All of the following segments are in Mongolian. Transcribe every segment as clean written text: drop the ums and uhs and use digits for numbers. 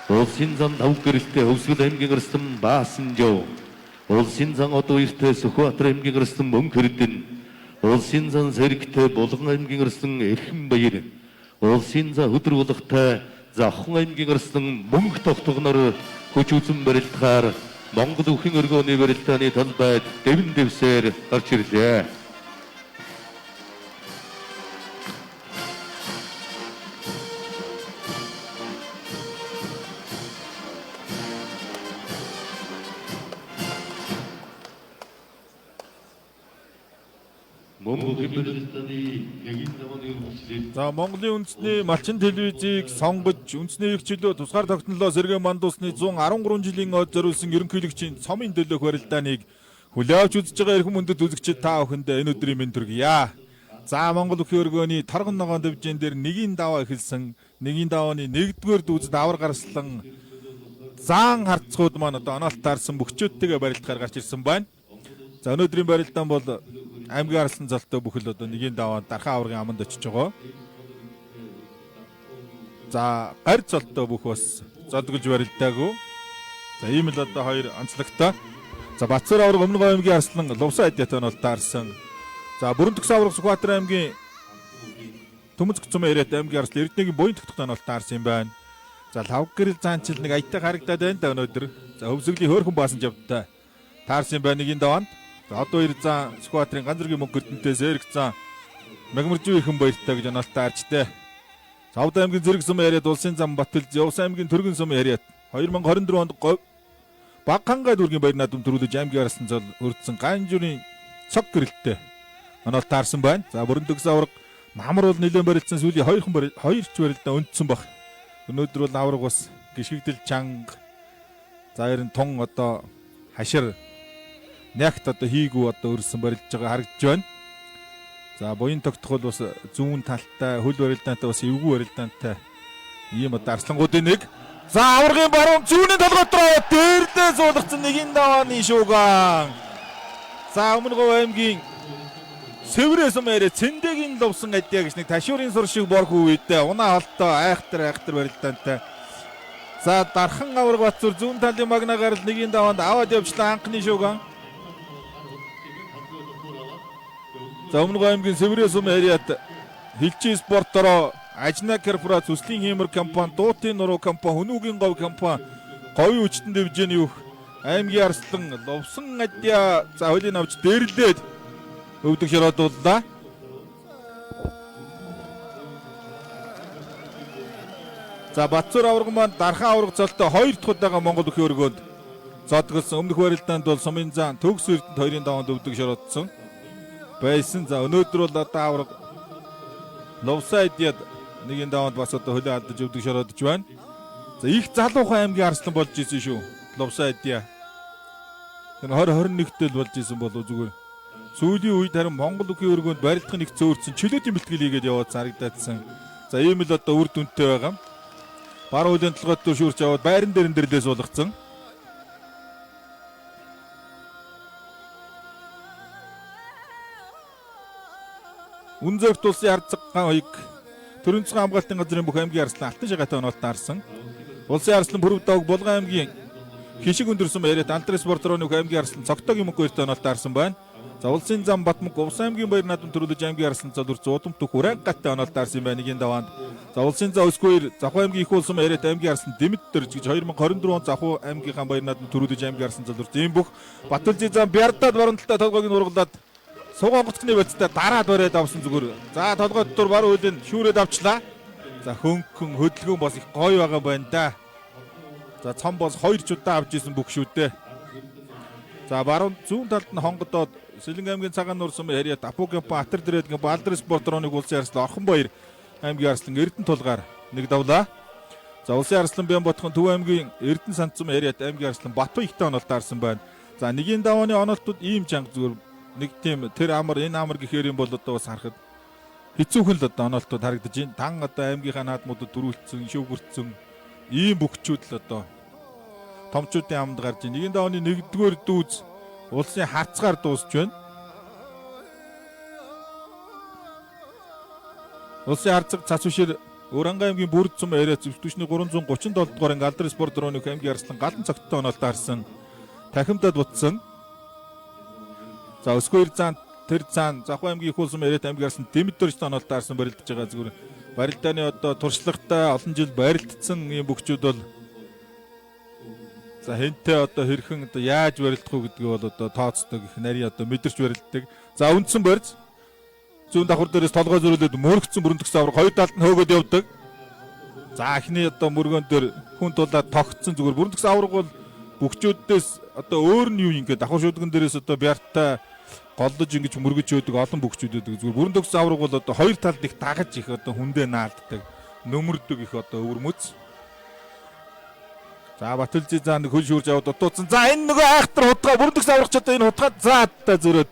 Улсын зам тав гэрэлтэй Хөвсгөл аймгийн эрдэм Баасанжоо. Улсын зам одоо эртээ Сүхбаатар аймгийн эрдэм Мөнхөрдөн. Улсын зам Сэрэгтэй Булган аймгийн эрдэм Эрхэнбаяр. Улсын зам Хөдөр булгатай Завхан аймгийн эрдэм Мөнх тогтгоноор хүч үзэн барилдахаар Монгол өвхийн өргөөний барилдааны талбайд дэвэн дэвсээр гарч ирлээ. За Монголын үндэсний малчин телевизийг сонгож үндэсний их чөлөө тусгаар тогтнолоо сэргээн мандуусны 113 жилийн од зориулсан ерөнхийлөгчийн цомын төлөөх барилдааныг хүлээн авч үзэж байгаа эрхэм мөндөд үзэгчид та бүхэндээ энэ өдрийн мэнд хүргье. За Монгол өвхийн өргөөний торгон ногоон дэвжэн дээр нэгийн даваа эхэлсэн. Нэгийн давааны 1-р дүүзэд авар гарслан заан харцгууд маань одоо оноолт таарсан бөхчөөдтэйгээ барилдахаар гарч ирсэн байна. За өнөөдрийн барилдаан бол аймгийн арслан залтай бүхэл одоо нэгийн даваанд дархан аваргын аманд очиж байгаа. За гарь золтой бүх бас зодгож барилдаагүй. За ийм л одоо хоёр онцлогтой. За Батцар аварга өмнө аймгийн арслан Лувсан адиатай нь бол таарсан. За Бүрэн төгс аварга Сүхбаатар аймгийн Төмөцг цум яриад аймгийн арслан Эрдэнэгийн буян тогтогтой нь бол таарсан юм байна. За лав гэрэл заанчил нэг аяттай харагдаад байна да өнөөдөр. За Хөвсгөлийн хөөрхөн баасан жавтай таарсан юм байна нэгийн даваанд. За одоо 2 зан Сүхбаатарын ганцэргийн Мөнхөрдөнтэй Зэрэг зан Мягмаржуу ихэн баяртай гэж оноолтоо арчтай. Савд аймгийн Зэрэг сум яриад улсын зам Батбэл Явс аймгийн Төргөн сум яриад 2024 онд говь Багхангай дүүргийн баяр наадам төрүүлж аймгийн арслан зол өрдсөн Ганжуурын цог гэрэлтэй оноолтоо таарсан байна. За Бүрэн төгс аварга Намар бол нэлээд барилдсан сүүлийн 2 ч барилдаа өндсөн баг. Өнөөдөр бол аварга бас гიშгэгдэл чанга. За ерэн тун одоо хашир нягт одоо хийгүү одоо өрсөн барилдж байгаа харагдж байна. За буян тогтох бол бас зүүн талтай хөл барилдаантай бас эвгүй барилдаантай ийм одоо арслангуудын нэг. За аваргын баруун зүүнийн толгой руу дээрдээ суулгацсан нэгийн давааны шууган. За өмнө говь аймгийн Сэврээс мээрэ цэндэгийн лувсан адиа гэж нэг ташуурын сур шиг борхоо үедээ унаа холтой айхтар барилдаантай. За дархан аварга Батцар зүүн талын магнагаар л нэгийн даваанд аваад явчлаа анхны шууган. За өмнө говь аймгийн Сэврээс мээрээд Хилчи спортороо Ажна корпорац үслийн хиймэр компани, Дуутын нуруу компани, Хүнүүгийн говь компани, говийн хүчтэн дэвжээний өөх аймгийн арслан лувсан адиа за хуулийн авч дээрлээд өвдөг шороодууллаа. За Батцар аварга маань дархан аварга цолтой 2 дахь удаага Монгол өвхийн өргөөнд зодголсон. Өмнөх барилдаанд бол Сумын зан Төгс Эрдэнэт 2-ын даваанд өвдөг шороодсон байсан. За өнөөдөр бол одоо аварга Лувсан адиад нэгийн даваанд бас одоо хөлөө алдаж өвдөг шороодж байна. За их залуухан аймгийн арслан болж исэн шүү. Лувсан адиа. Тэр 2021-тэл болж исэн болов зүгээр. Сүүлийн үед харин Монгол өвхийн өргөөнд барилдах нэг зөөрсөн чөлөөтийн бэлтгэл хийгээд яваад харагдаадсан. За ийм л одоо үр дүнтэй байгаа. Баруун хуулийн толгойд шүүрч яваад байран дээрэн дэрлээ суулгацсан. Үнзөгт улсын ардцаг хаяг төрийн засгийн хамгаалтын газрын бүх аймгийн арслан алтан шагаатай оноолт таарсан. Улсын арслан Бүрв Давг Булган аймгийн Хишиг өндөрсөн яриад Антрес спортрооны бүх аймгийн арслан Цогтогийн мөнгө 2 оноолт таарсан байна. За улсын зам Батмөнх Увс аймгийн баяр наадам төрүүлж аймгийн арслан залурц удам төх Ураг гаттай оноолт таарсан байна нэгийн даваанд. За улсын зам Өсгөөр Завхан аймгийн их улсын яриад аймгийн арслан Дэмэттэрж гэж 2024 онд Завхан аймгийнхаа баяр наадам төрүүлж аймгийн арслан залурц ийм бүх Батүлзий зам Бярдад баруун талтай толгойг нь ургалаад Суган гоцгны бодистой дараад бариад авсан зүгээр. За толгой дотор баруун хөлөнд шүүрээд авчлаа. За хөнгөн хөдөлгөөн бас их гоё байгаа байна да. За цом бас 2 ч удаа авч исэн бүх шүү дээ. За баруун зүүн талд нь хонгодоод Сэлэнг аймгийн цагаан нур сум яриад Апу компани Атар дээрээдгийн Балдар спортрооны улсын арслан Орхон баяр аймгийн арслан Эрдэнэ тулгаар нэг давлаа. За улсын арслан Бямботхон Төв аймгийн Эрдэнэ санд сум яриад аймгийн арслан Батбай ихтэй оноолт таарсан байна. За нэгийн давааны оноолтууд ийм чанга зүгээр нэг тийм тэр амар энэ амар гэхээр юм бол одоо бас харахад хэцүүхэн л одоо оноолтууд харагдаж байна. Тан одоо аймгийнхаа наадмуудад дөрүүлсэн, шүүгэрцэн ийм бөхчүүд л одоо томчуудын амд гарч байна. Нэгийн давааны 1-р дүүз улсын харцгаар дуусч байна. Улсын харцаг цац үшэр Уранга аймгийн бүрд цум area зөвтгчний 337 дугаар анги Алдар спорт дөрөвний аймгийн арслан галан цогттой онолтой харсан. Тахимдад бутсан. За өсгөр заан тэр цаан Завхан аймгийн их улсам area аймгийн арслан Димитричтэй онолтой харсан барилдаж байгаа зүгээр барилдааны одоо туршлагатай олон жил барилдсан юм бүгчүүд бол за хэнтэй одоо хэрхэн одоо яаж барилдах уу гэдгийг бол одоо тооцдог их нарийн одоо мэдэрч барилддаг. За үндсэн барьж зүүн давхар дээрээс толгой зөрүүлээд мөрөгцсөн бүрэнтгсэн авраг хоёр талд нь хөөгд явдаг. За эхний одоо мөргөн дээр хүн тулаад тогтсон зүгээр бүрэнтгсэн авраг бол бүгчүүдээс одоо өөр нь юу юм ингээд давхар шүдгэн дээрээс одоо бяртай голдож ингэж мөргөж өгдөг олон бүгчүүд өгдөг. Зүгээр бүрэнтгсэн авраг бол одоо хоёр талд их дагаж их одоо хүндээ наалддаг. Нөмөрдөг их одоо өвөрмөц. За Батүлжи заа нэг хөл шүүрж аваад дутуудсан. За энэ нөгөө айхтар хутгаа бүрэнтгсэн аврагч одоо энэ хутгаад заадтай зөрөөд.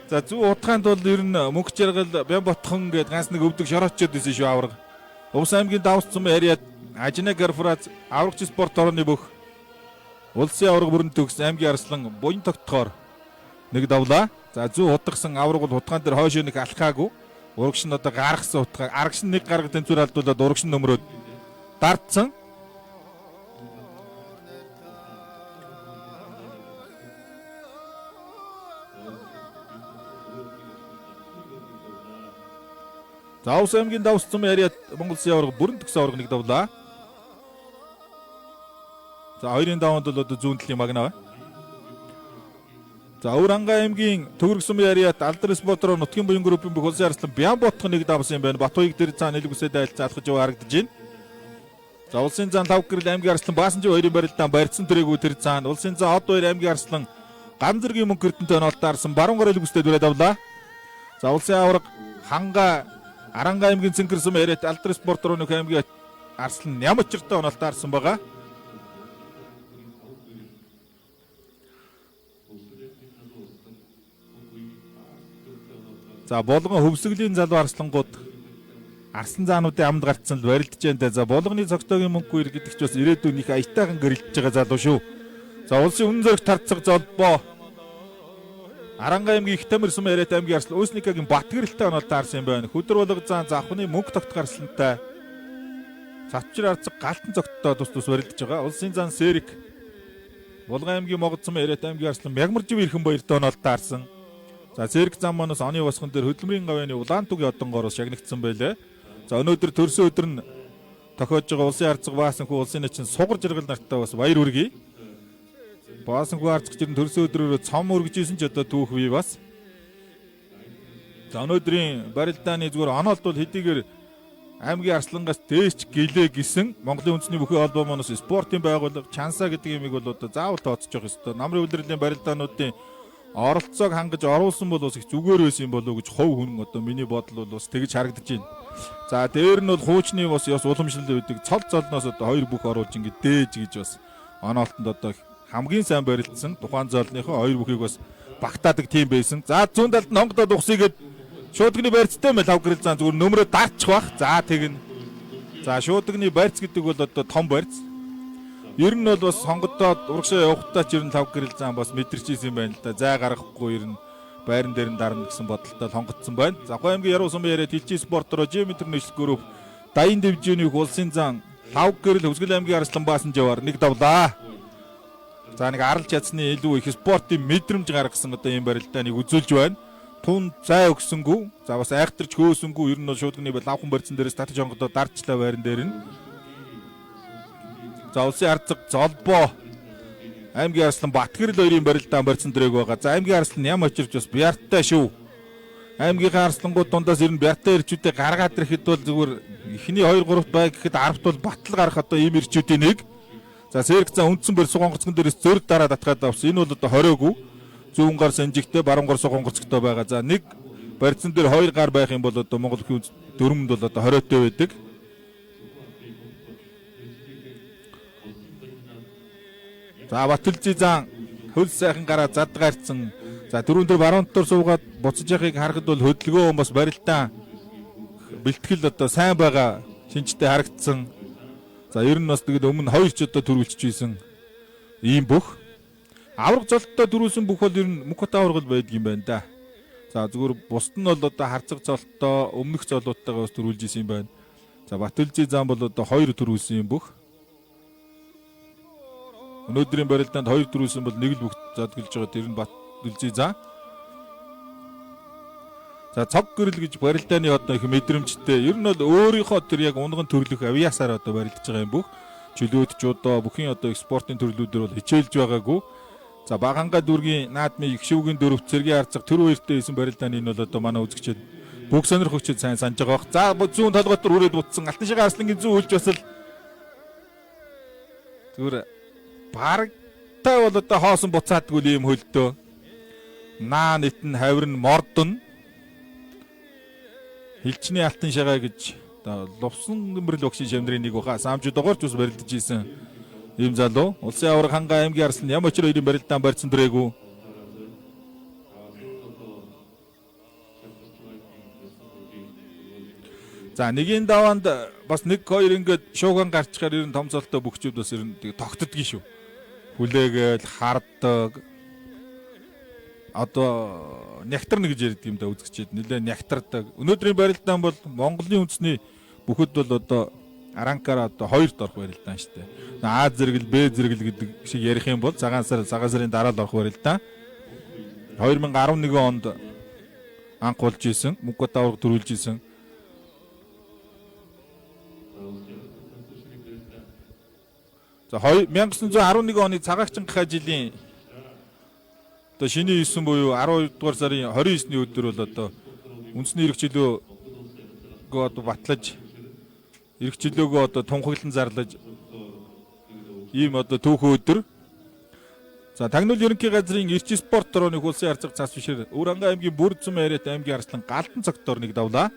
За зүү утгаанд бол ер нь мөнгө жаргал Бямботхон гээд ганц нэг өвдөг шороочод байсан шүү авраг. Увс аймгийн давс цум ариад Ажина Гарфрац аврагч спорт орны бүх улсын авраг бүрэн төгс аймгийн арслан буян тогтохоор нэг давлаа. За зүү хутгсан авраг бол хутгаан дээр хойшоо нэг алхаагүй. Урагш нь одоо гаргасан хутгаа. Арагш нь нэг гаргад тэнцвэр алдуулаад урагш нь нөмрөөд дардсан. За Увс аймгийн давс цум ариад Монгол Улсын авраг бүрэн төгсөн авраг нэг давлаа. За хоёрын даванд бол одоо зүүн талын магнаа. За Уранга аймгийн Төгөрөг сумын ариад Алдар спортоор нутгийн буян группийн бүх улсын арслан Бямботхон нэг давсан юм байна. Батуйг дээр цаа нэлгүсэд айлцаа алхаж яваа харагдаж байна. За улсын зан лав гэрэл аймгийн арслан Баасанжи хоёрын барилдаан барьсан төрөйгөө тэр цаанд улсын зан од хоёр аймгийн арслан Ганзэргийн мөнгө эрдэнтэй онолтаарсан баруун гараа нэлгүсэд дүрээд авлаа. За улсын авраг Ханга Аранга аймгийн Цэнгэр сум ариад Алдар спортоор нэг аймгийн арслан Нямчиртай онолтаарсан байгаа. За болгон хөвсгөлийн залуу арслангууд арслан заануудын амд гарцсан л барилдаж байна. За болгоны цогтойгийн мөнгөгүй ир гэдэг ч бас ирээдүйн их аятайхан гэрэлтэж байгаа залуу шүү. За улсын үнэн зэрэг тарцаг золбоо Аранга аймгийн их тамир сум ариад аймгийн арслан Өсникагийн Батгэрэлтэй онолтой харсан юм байна. Хөдөр болго заан завхны мөнгө тогтох арслантай Цавчир арцаг галтан цогттой тус барилдаж байгаа. Улсын зан Сэрик Булган аймгийн Могод сум ариад аймгийн арслан Мягмаржив ирхэн баяртай онолтой харсан. За Зэрэг зам манаас оны босгон дээр хөдөлмөрийн гавьяаны Улаантугийн одонгороос шагнагдсан байлээ. За өнөөдөр төрсөн өдөр нь тохиож байгаа улсын арцаг Баасанхүү улсын начин сугар жаргал нартай бас баяр хүргэе. Баасанхүү арцагч нь төрсөн өдрөөр цом өргөжсэн ч одоо түүх бий бас. За өнөөдрийн барилдааны зүгээр онолд бол хэдийгээр аймгийн арслангаас дээш гэлээ гисэн Монголын үндэсний бүхий холбоо манаас спортын байгууллага Чанса гэдэг юмыг бол одоо заавал тооцож явах ёстой. Намрын улирлын барилдаануудын оролцоог хангаж оруулсан бол бас их зүгээр байсан юм болов уу гэж хов хүн одоо миний бодол бол бас тэгж харагдаж байна. За дээр нь бол хуучны бас ёс уламжлал үүдэг цол цолноос одоо хоёр бүх оруулж ингэ дээж гэж бас оноолтонд одоо хамгийн сайн барилдсан тухайн золныхоо хоёр бүхийг бас багтаадаг тийм байсан. За зүүн талд нь хонгодод ухсыгээд шуудганы барьцтай мэл хав гэрэл зан зүгээр нөмрөө дарчих бах. За тэгнэ. За шуудганы барьц гэдэг бол одоо том барьц. Ер нь бол бас хонгодод урагшаа явахдаа ч ер нь лав гэрэл зан бас мэдэрч ийсэн байна л да. Зай гаргахгүй ер нь байран дээр нь дарна гэсэн бодолтой хонгодсон байна. Завхан аймгийн Яруу сумын яриад Хилчи спортоор Жим интернэшнл групп Даян дивизионы улсын зан лав гэрэл Хөвсгөл аймгийн Арслан Баасанживаар нэг давлаа. За нэг арал чадсны илүү их спортын мэдрэмж гаргасан одоо ийм барилдааныг үзүүлж байна. Тун зай өгсөнгүү. За бас айхтарч хөөсөнгүү. Ер нь бол шуудганы лавхан барьцсан дээрээс татж хонгодоо дарчлаа байран дээр нь. За улсын арцаг золбоо аймгийн арслан Батгэрэл хоёрын барилдаан барьсан дөрөг байгаа. За аймгийн арслан Нямчирч бас бяртай шүү. Аймгийн арслангууд дундаас ер нь бяртай ирчүүдээ гаргаад ирэхэд бол зүгээр эхний 2 3 бай гэхэд 10-т бол батал гарах одоо ийм ирчүүдийн нэг. За Сэрэг зан үндсэн барь сугонгоцгон дээрээс зөрг дараа татгаад авсан. Энэ бол одоо 20-гүй. Зүүн гар Санжигтэй, баруун гар сугонгоцгтой байгаа. За нэг барьцсан дээр 2 гар байх юм бол одоо Монгол хүн дөрмөнд бол одоо 20-тэй байдаг. За Батүлжи зан хөл сайхан гараа задгаарцсан. За дөрөв дээр баруун дотор суугаад буцаж яхийг харахад бол хөдөлгөөн бас барилдаан бэлтгэл одоо сайн байгаа шинжтэй харагдсан. За ер нь бас тэгээд өмнө 2 ч одоо төрүүлж ийсэн ийм бүх авраг золттой дөрүүлсэн бүх бол ер нь Мукат авраг байдг юм байна да. За зүгээр бусд нь бол одоо харцаг золтой өмнөх золоотойгоо бас төрүүлж исэн юм байна. За Батүлжи зам бол одоо 2 төрүүлсэн юм бүх. Өнөөдрийн барилдаанд 2 төрүүлсэн бол нэг л бүх задгалж байгаа. Тэр нь Батүлжи зам. За цог гэрэл гэж барилдааны одоо их мэдрэмжтэй. Ер нь бол өөрийнхөө тэр яг унган төрлөх авиасаар одоо барилдаж байгаа юм бүх. Чөлөөт жудоо бүхэн одоо спортын төрлүүдээр бол хичээлж байгаагүй. За Баганга дүүргийн наадмын их шүүгийн дөрөв цэргийн арцаг тэр хоёртой хийсэн барилдааны нь бол одоо манай үзэгчид бүх сонирхогчид сайн санаж байгаа. За зүүн толгойтор үрээд бутсан Алтан шигээ Арслангийн зүүн үлж бас л зүгээр барагтай бол одоо хоосон буцаадгүй юм хөлдөө. Наа нэтэн хавирн мордон Хилчний Алтан шигээ гэж одоо лувсан гэмрэл өгшин шамдрын нэг баха самжууд догоорч ус барилдаж ийсэн. Ийм залуу улсын аварга Ханга аймгийн Арслан ямар ч хоёрын барилдаан барьсан дөрээгүй. За нэгийн даваанд бас 1-2 ингээд шууган гарчгаар ер нь том золтой бөхчүүд бас ер нь тогтдгийн шүү. Хүлээгээл харддаг. Одоо нягтар нэг гэж ярьдаг юм да үзэгчид нэлээ нягтардаг. Өнөөдрийн барилдаан бол Монголын үндэсний бүхэд бол одоо Аранкаар одоо 2-т орох барилдаан шүү дээ. А зэрэгэл Б зэрэгэл гэдэг шиг ярих юм бол цагаан сарын дараа л орох барилдаан. 2011 онд анх болж исэн, Мөнгөт аварга төрүүлж исэн. За 1911 оны цагаагчин гахаа жилийн одоо шинэ 9 буюу 12 дугаар сарын 29-ний өдөр бол одоо үндэсний эрх чөлөөгөө одоо батлаж эрх чөлөөгөө одоо тунхаглан зарлаж ийм одоо түүхэн өдөр. За Тагнуул ерөнхий газрын эрч спорт орооны улсын арцаг цас бишэр Өвөрхангай аймгийн Бүрдсүм яриат аймгийн Арслан Галдан цогтоор нэг давлаа.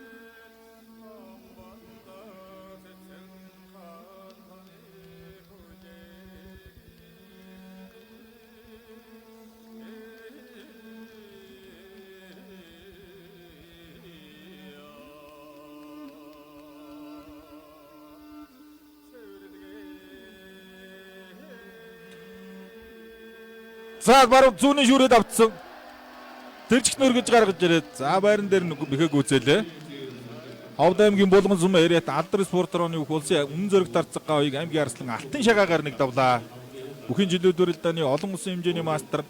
За баруун зүүнний шүүрээд авцсан. Тэрчгт нөргөж гаргаж ирээд за байран дээр нэхэг үзээлээ. Ховд аймгийн Булган сум яриат Алдар спорт орооны улсын өмнө зөрөг дарцаг гавыг аймгийн Арслан Алтан шагаагаар нэг давлаа. Бүхэн жилийн барилдааны олон улсын хэмжээний мастер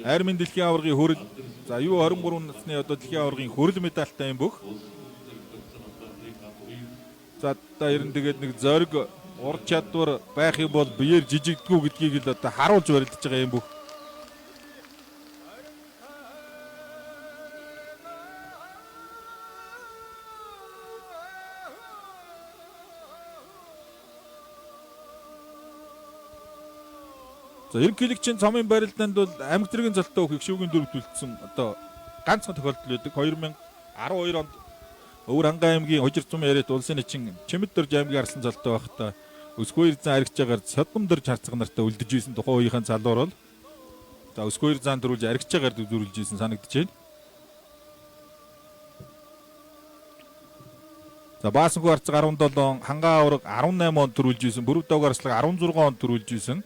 Армин дэлхийн аваргын хөрөл за юу 23 насны одоо дэлхийн аваргын хөрөл медальтай юм бүх. За та ерэн тэгээд нэг зориг ур чадвар байх юм бол биеэр жижигдгүү гэдгийг л одоо харуулж барилдаж байгаа юм бүх. За ерөнхийлөгчийн цомын барилдаанд бол амьд тэргийн золтой их шүүгийн дөрөвт үлдсэн одоо ганцхан тохиолдол байдаг. 2012 онд Өвөрхангай аймгийн Хожирцум яриат улсын эчин Чимэд дөрж аймгийн Арслан золтой байхдаа өсгөө 2 зан аригчаагаар содом дөрж харцаг нартай үлдэж ийсэн тухайн үеийнхэн залуур бол за өсгөө 2 зан дөрүүлж аригчаагаар дөрүүлж ийсэн санагдаж байна. За Баасангүй арцаг 17, Хангаа аварга 18 онд төрүүлж ийсэн, Бүрв дог арслаг 16 онд төрүүлж ийсэн.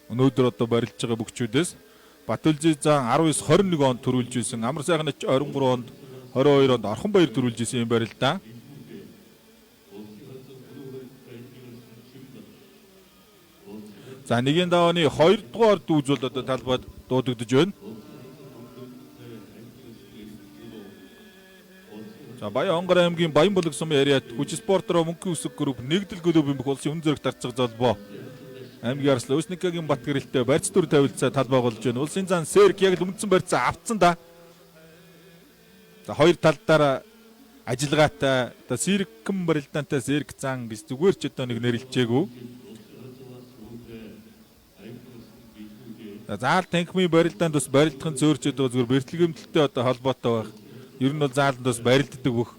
Өнөөдөр одоо барилж байгаа бүгчүүдээс Батүлжи зан 19 21 онд төрүүлж ийсэн, Амар сайхны 23 онд 22 онд Орхонбаяр төрүүлж ийсэн юм барилдаа. За нэгийн давааны 2 дугаар дүүж бол одоо талбайд дуудагдж байна. За Баян-Онгор аймгийн Баян булаг сум яриат хүч спортороо мөнгө үсэг групп нэгдэл клубын бүх улсын өмнө зэрэг дарцах залбоо. Аймгийн Арслан Өсникагийн бат гэрэлтэй барьц дүр тавилцаа талбай болж байна. Улсын зан Сэрк яг л өмдсөн барьцаа авцсан да. За хоёр талдаараа ажиллагаатай одоо Сэркэн барилдаантай Сэрк зан гэж зүгээр ч одоо нэг нэрлэлчээгүй. Заал танхимын барилдаанд бас барилдахын зөөрчөд зүгээр бэртлэгэмдэлтэй одоо холбоотой байх. Ер нь бол заалд бас барилддаг бүх.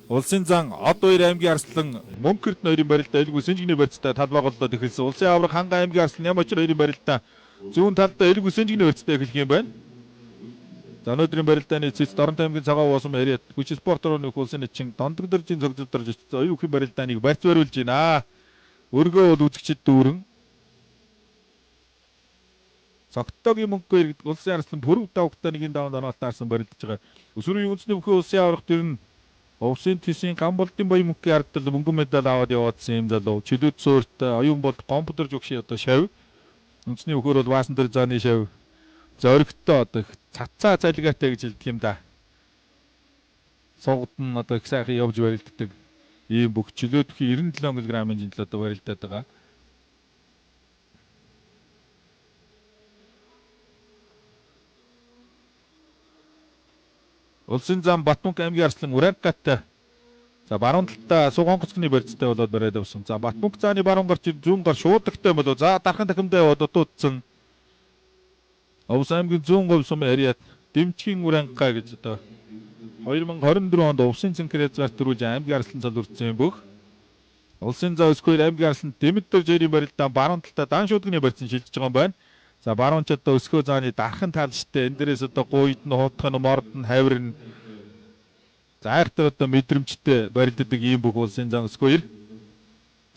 Улсын зан Од 2 аймгийн Арслан Мөнхөрт нойрын барилдаа элгүй сэнжигний барьцтай талбай голлоод эхэлсэн. Улсын аварга Ханга аймгийн Арслан Ямочир хоёрын барилдаа зүүн талдаа элгүй сэнжигний барьцтай эхлэх юм байна. За өнөөдрийн барилдааны эцэст Дорнот аймгийн цагаан уусам яриат хүч спорт орооны улсын эчин Дондог дөржийн цогцолдорж оюухийн барилдааныг барьц бариулж байна. Өргөө бол үзэгчд дүүрэн. Цогтогийн мөнгөөр гэдэг улсын арслан пүрэв давхтаа нэгэн даван данаад таарсан барилдаж байгаа. Өсвөрийн үндэсний бүхэн улсын аврах төр нь Овсын тисийн Гамболдын баян мөнхийн ардтал мөнгөн медаль аваад яваадсан юм залуу. Чилүүд суурт оюун бол компьютер жогши одоо шав. Үндэсний бүхөр бол Ваасан дээр зааны шав. Зоригтой одоо цацаа цалигаатай гэж хэлдэг юм да. Согд нь одоо их сайхан явж барилддаг. Ийм бүх чилүүд бүхий 97 кг-ын жинтэл одоо барилдаад байгаа. Улсын зам Батмунх аймгийн арслан Урангатай. За баруун талдаа Сугонгоцны барьцтай болоод бариад авсан. За Батмунх зааны баруун гарч зүүн гар шуудагтай болоо. За дархан дахимдаа яваад дутуудсан. Овс аймгийн зүүн говь сум ариат Дэмчгийн Уранга гэж одоо 2024 онд Овсын цэнхэр хязгаар төрүүлж аймгийн арслан салурдсан юм бүх. Улсын зам өсгөр аймгийн арслан Дэмэдтөр жирийн барилдаа баруун талдаа дан шуудганы барьцсан шилжиж байгаа юм байна. За баруун ч одоо өсгөө зааны дархан таалжтай энэ дээрээс одоо гуйд нь хутх нь морд нь хавир нь зайртай одоо мэдрэмжтэй барилддаг ийм бүх улсын зам өсгөө.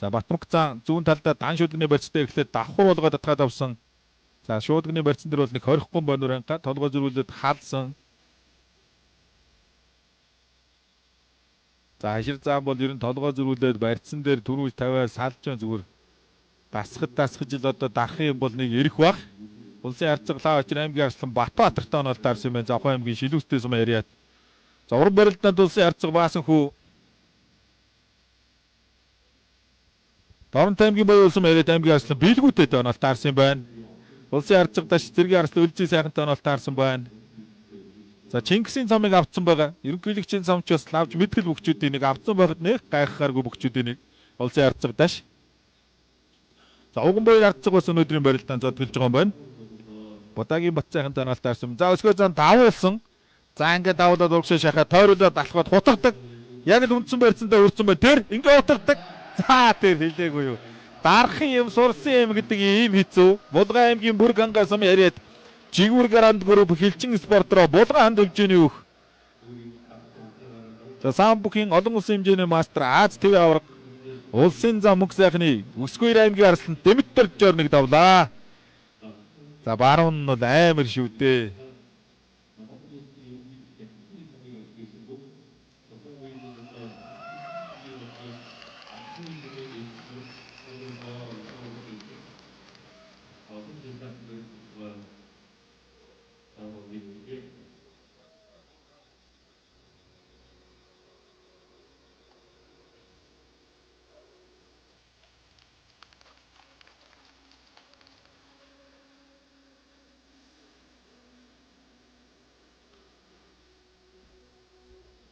За Батмунх зам зүүн талдаа дан шуудганы барьцтай эхлээд давхар болгоод татгаад авсан. За шуудганы барьцсан дээр бол нэг 20 гон бонуранга толгой зөрүүлээд хаалсан. За хашир зам бол ер нь толгой зөрүүлээд барьцсан дээр түрүүж тавиад салж зүгээр дасгаж ил одоо дарах юм бол нэг ирэх баг. Улсын арцаг лаа очир аймгийн арслан Батбаатартай онол таарсан юм байна. Завхан аймгийн Шилүүстэй сум яриад. За уран барилданд улсын арцаг Баасан хүү. Дорнот аймгийн баян улсын яриад аймгийн арслан Бийлгүүтэй онол таарсан юм байна. Улсын арцаг даш зэргийн арслан Үлзий сайхантай онол таарсан байна. За Чингисийн цамыг авцсан байгаа. Ерөнхийлөгчийн цамч бас лавж мэдгэл бөхчүүдийн нэг авцсан байхад нэг гайхахааргүй бөхчүүдийн нэг улсын арцаг даш. За Уганбаяр арцаг бас өнөөдрийн барилдаанд зодтолж байгаа юм байна. Бодагийн бат сайхантай онол таарсан. За өсгөө зам давуулсан. За ингээд давуулаад урагшаа шахаад тойруулаад алхаад хутгадаг. Яг л үндсэн барьцсандаа өрцөн бай. Тэр ингээд хутгадаг. За тэр хэлээгүй юу. Дархан юм сурсан юм гэдэг ийм хэцүү. Булган аймгийн бүр ганга сум яриад Жигүүр гаранд групп хилчин спортроо булган ханд хэмжээний өөх. За самбукийн олон улсын хэмжээний мастер Аз ТV авраг улсын зам мөнх сайхны Өсгөр аймгийн арслан Дэмэдтөр жоор нэг давлаа. За баруун нь бол амар шүү дээ.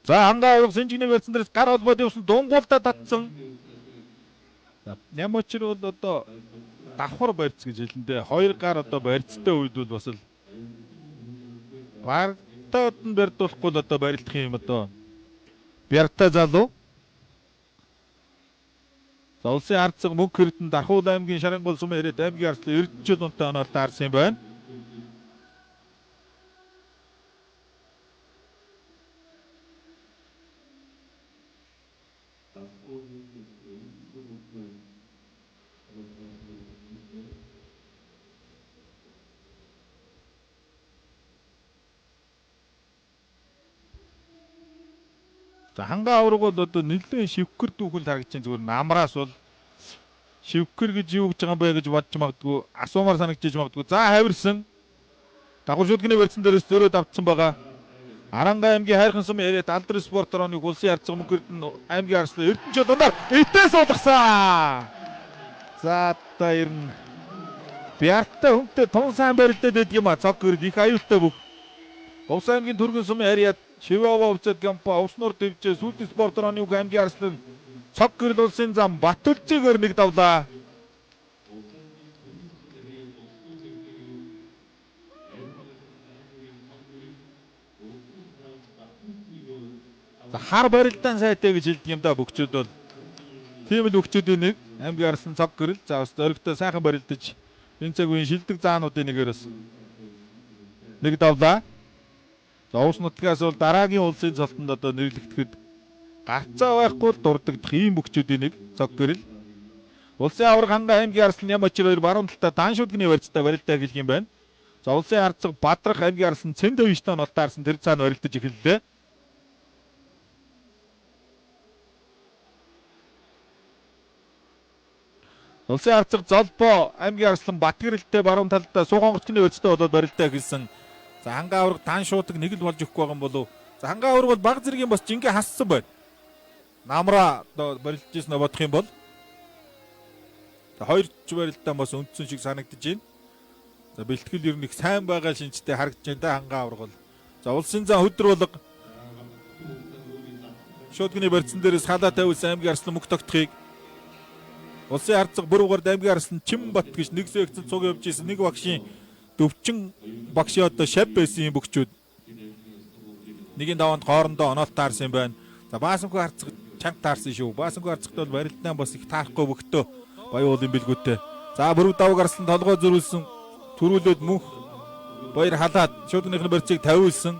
За хангаа аврах сэнжигний барьсан дээрс гар холбоод явсан дунгуулдаа татсан. За Нямочир бол одоо давхар барьц гэж хэлэндээ хоёр гар одоо барьцтай үед бол бас л бартад нь барьдуулахгүй л одоо барилдах юм одоо бярта залуу. За улсын арцаг мөнх хэрдэн Дархуул аймгийн Шарангол сум яриад аймгийн арслан Эрдэнэчил унтаа оноор таарсан юм байна. За хангаа авраг бол одоо нэлээд шивгэр дүүхэл харагдаж зүгээр намраас бол шивгэр гэж юу гэж байгаа юм бэ гэж бодож магадгүй асуумаар санагдаж магадгүй. За хавирсан дагвар шүлгэний барьсан дээрээс зөрөөд автсан байгаа. Аранга аймгийн хайрхан сум яриад алдар спортоор нэг улсын арцаг мөнгөрдөн аймгийн арслан Эрдэнэчил дундаар итээ суулгасан. За та ирнэ. Бярттай хүнтэй тун сайн барилдаад байдаг юм а. Цог гэрд их аюултай бүх. Говс аймгийн түргэн сум яриад Шивава өвцөд гампа уснуур дэвжээ сүйти спортоор нэг аймгийн арслан цог гэрэл улсын зам Батүлжигээр нэг давлаа. Хар барилдаан сайтай гэж хэлдэг юм да бөхчүүд бол. Тийм л бөхчүүдийн нэг аймгийн арслан цог гэрэл за бас зоригтой сайхан барилдаж энэ цаг үеийн шилдэг заануудын нэгээр бас нэг давлаа. За уус нутгаас бол дараагийн улсын цолтонд одоо нэрлэгдэхэд гарцаа байхгүй дурддагдах ийм бөхчүүдийн нэг цог гэрэл. Улсын авраг хангаа аймгийн арслан Нямочир 2 баруун талдаа дан шүлгэний барьцтай барилдаа хэлэх юм байна. За улсын арцаг Бадрах аймгийн арслан Цэндэ виштэн нотаарсан тэр цаана барилдаж эхэллээ. Улсын арцаг Золбоо аймгийн арслан Батгэрэлтэй баруун талдаа Суугонгочны өцтэй болоод барилдаа эхэлсэн. За хангаа авраг дан шуудаг нэг л болж өгөхгүй байгаа юм болов. За хангаа авраг бол баг зэргийн бас жингээ хассан байна. Намра одоо барилдаж ирсэн бодох юм бол. За хоёр ч барилдаа бас өндсөн шиг санагдаж байна. За бэлтгэл ер нь их сайн байгаа шинжтэй харагдаж байна да хангаа авраг бол. За улсын зан хөдөр болго шуудганы барьцсан дээрээс халаа тавьсан аймгийн арслан мөх тогтхыг улсын арцаг бүр угаар аймгийн арслан Чимбат гэж нэг секцэнд цуг явж исэн нэг багшийн дөвчин багшийн одоо шав байсан юм бөхчүүд нэгийн даванд хоорондоо оноот таарсан юм байна. За Баасанхүү арцаг чанга таарсан шүү. Баасанхүү арцагт бол барилдаа бас их таахгүй бөхтөө баян уулын бэлгүүтэй. За бүрэг давг арслан толгой зөрүүлсэн төрүүлээд мөнх баяр халаад шуудныхны барьцыг тавиулсан.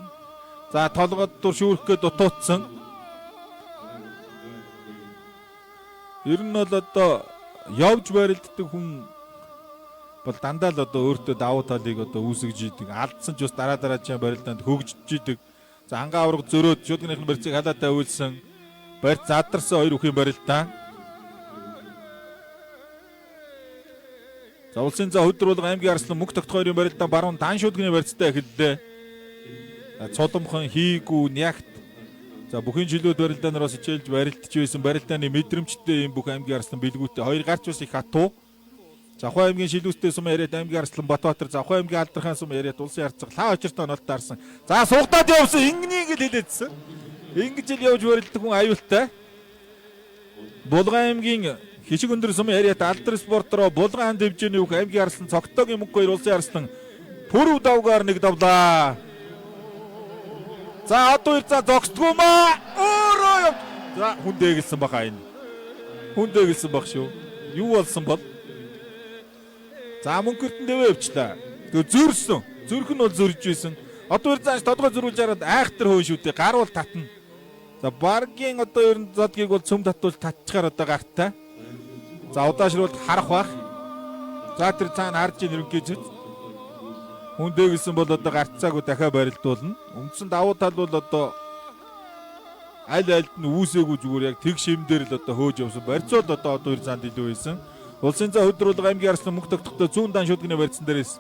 За толгойд дур шүүрэх гээд дутуудсан. Ер нь бол одоо явж барилддаг хүн бол дандаа л одоо өөртөө давуу талыг одоо үүсгэж идэг. Алдсан ч бас дараа дараагийн барилдаанд хөгжиж идэг. За хангаа авраг зөрөөд шуудныхны барьцыг халаад тавиулсан. Барьц задарсан хоёр үхийн барилдаа. За улсын зан хөдөр болго аймгийн арслан мөнх тогтхойрын барилдаа баруун дан шуудганы барьцтай эхэллээ. Цодомхон хийгүү нягт. За бүхэн жилүүд барилдаанаас хичээлж барилдаж байсан барилдааны мэдрэмжтэй юм бүх аймгийн арслан бэлгүүтэй хоёр гарч бас их хатуу. Завхан аймгийн шилүүстэй сум яриад аймгийн арслан Батбаатар, Завхан аймгийн Алдархан сум яриад улсын арцаг лаа очиртой онолт таарсан. За сугадаад явсан ингэнийг л хэлээдсэн. Ингэж л явж барилддаг хүн аюултай. Булган аймгийн Хишиг өндөр сум яриад Алдар спортроо Булган дэвжээний бүх аймгийн арслан цогтоогийн мөнгө хоёр улсын арслан пүрв давгаар нэг давлаа. За одоо ир за зогсдгоо маа. Өөрөө яв. За хүн дэгэлсэн баха энэ. Хүн дэгэлсэн бах шүү. Юу болсон бол? За мөнгөртөн дэвээ явчлаа. Тэгээ зөрсөн. Зөрх нь бол зөрж байсан. Одоо ир зааш тодгой зөрүүлж хараад айхтар хөө шүү дээ. Гаруул татна. За баргийн одоо ер нь задгийг бол цөм татвал татчихаар одоо гартай. За удаашруулт харах бах. За тэр цаана харж ийн ерөнхийд хүн дэгэлсэн бол одоо гарцаагүй дахиад барилдуулна. Үндсэн давуу тал бол одоо аль альд нь үүсээгүй зүгээр яг тэг шимдэр л одоо хөөж явсан. Барьцууд одоо 2 занд илүү байсан. Улсын зан хөдөр болго аймгийн арслан мөнх тогтохдоо зүүн дан шуудганы барьцсан дээрээс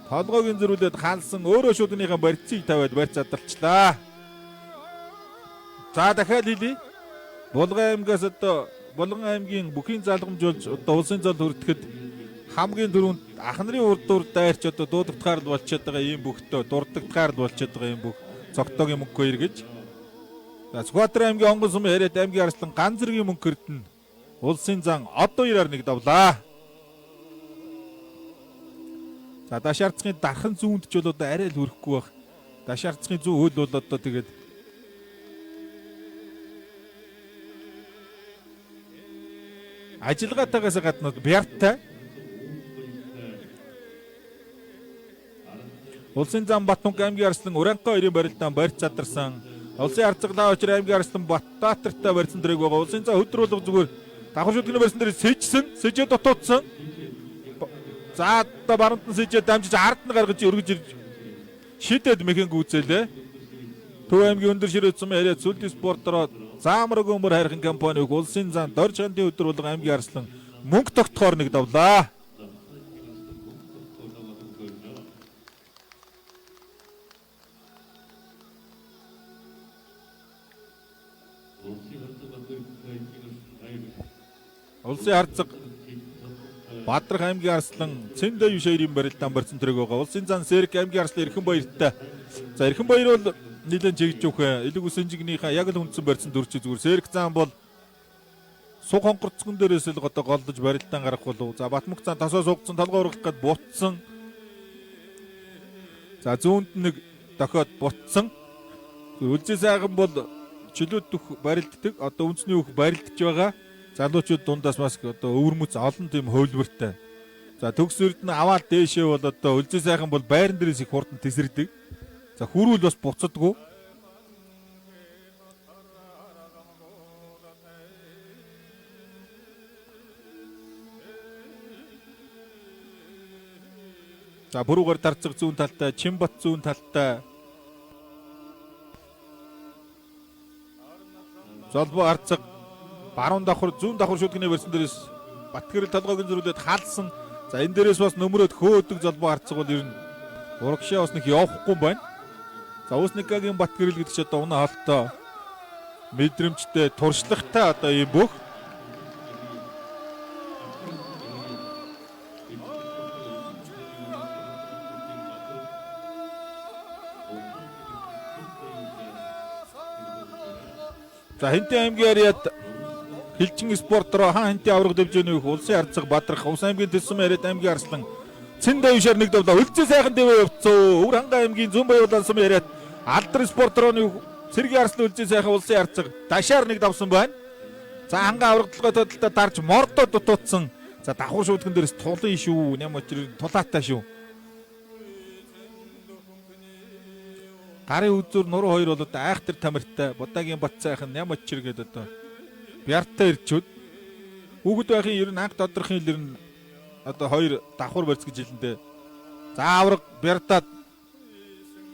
толгойг зөрүүлээд хаалсан өөрөө шуудгыныхаа барьцыг тавиад барьц задарчлаа. За дахиад хэлье. Булган аймгаас одоо Булган аймгийн бүхийн залгамжуулж одоо улсын зал хүртэхэд хамгийн дөрөнд ахнарын урд дур дайрч одоо дуудагдахаар л болчиход байгаа юм бөхтөө дурддагдахаар л болчиход байгаа юм бүх цогтоогийн мөнгө хоёр гэж. За Сүхбаатар аймгийн Онгон сум яриад аймгийн арслан ган зэргийн мөнгө хэрдэн улсын зан одоо 2-1 давлаа. За Дашаарцгийн дархан зүүнд ч бол одоо арай л хүрэхгүй байх. Дашаарцгийн зүүн хөл бол одоо тэгээд ажиллагаатаагаас гадна бяртай. Улсын зам Батмунг аймгийн арслан Уранка 2-ын барилдаан барьц задарсан. Улсын арцаглаа очир аймгийн арслан Батбаатартай барьсан дэрэг байгаа. Улсын зам хөдөр болго зүгээр давхар шүдгний барьсан дээр сэжээ дутуудсан. За одоо баруунт нь сэжээ дамжиж ард нь гаргаж өргөж ирж шидэд мехэнг үзэлээ. Төв аймгийн өндөр ширээ цум яриад Сүлди спортроо заамраг өмөр хайрхан компаниг улсын зан дорж хандын өдөр болго аймгийн арслан мөнгө тогтохоор нэг давлаа. Улсын арцаг Бадрах аймгийн арслан Цэндэ юшээрийн барилдаан барьсан төрөг байгаа. Улсын зан Сэрэг аймгийн арслан Эрхэнбаяртай. За Эрхэнбаяр бол нэлээд чигж өгөх. Илэг үсэнжигнийхаа яг л хүндсэн барьсан дөрчиг зүгээр. Сэрэг зан бол суг хонгорцгон дээрээс л одоо голдож барилдаан гарах болов. За Батмунг зан тасаа суугдсан толгой ургах гээд бутсан. За зүүнд нэг дохиод бутсан. Үлзий сайхан бол чөлөөт дөх барилддаг. Одоо үндэсний бүх барилдаж байгаа. Залуучууд дундаас бас одоо өвөрмөц олон тийм хөвлбөртэй. За төгсөрд нь аваад дээшээ бол одоо үлзий сайхан бол байран дээрээс их хурдан тесэрдэг. За хүрүүл бас буцадгүй. За бүрүүгээр Дарцаг зүүн талтай, Чинбат зүүн талтай. Золбоо Арцаг баруун давхар зүүн давхар шүдгний барьсан дээрээс Батгэрэл толгойг зөрүүлээд хаалсан. За энэ дээрээс бас нөмрөөд хөөдөг Золбоо Арцаг бол ер нь урагшаа бас нэг явахгүй юм байна. За Усникагийн Батгэрэл гэдэг чинь одоо унаа хаалтаа мэдрэмжтэй, туршлагатай одоо юм бүх. За Хэнтэн аймгийн яриад Хилчин спорт руу хэнтэн авраг дэвжээний улсын арцаг Бадрах, Ус аймгийн Тэсэм яриад аймгийн Арслан Цэндэ ившаар нэг давлаа үлцээ сайхан дэвээ явцсан. Өвөр ханга аймгийн Зүүн Баян сум яриад Алдар спорт руу нэг Сэргийн Арслан үлцээ сайхан улсын арцаг Дашаар нэг давсан байна. За ханга авраг толгой дарж мордо дутуудсан. За давхар шуудган дээрээс тулын шүү. Ням очир тулаатай шүү. Гарын үзүр нуруу хоёр бол одоо айхтар тамиртай Будагийн бат сайхан ням очир гэдэг одоо бяртаа ирчүүд хүүхэд байхын ер нь анх додрохын ер нь одоо хоёр давхар барьц гэж хэлэндээ. За авраг бяртаад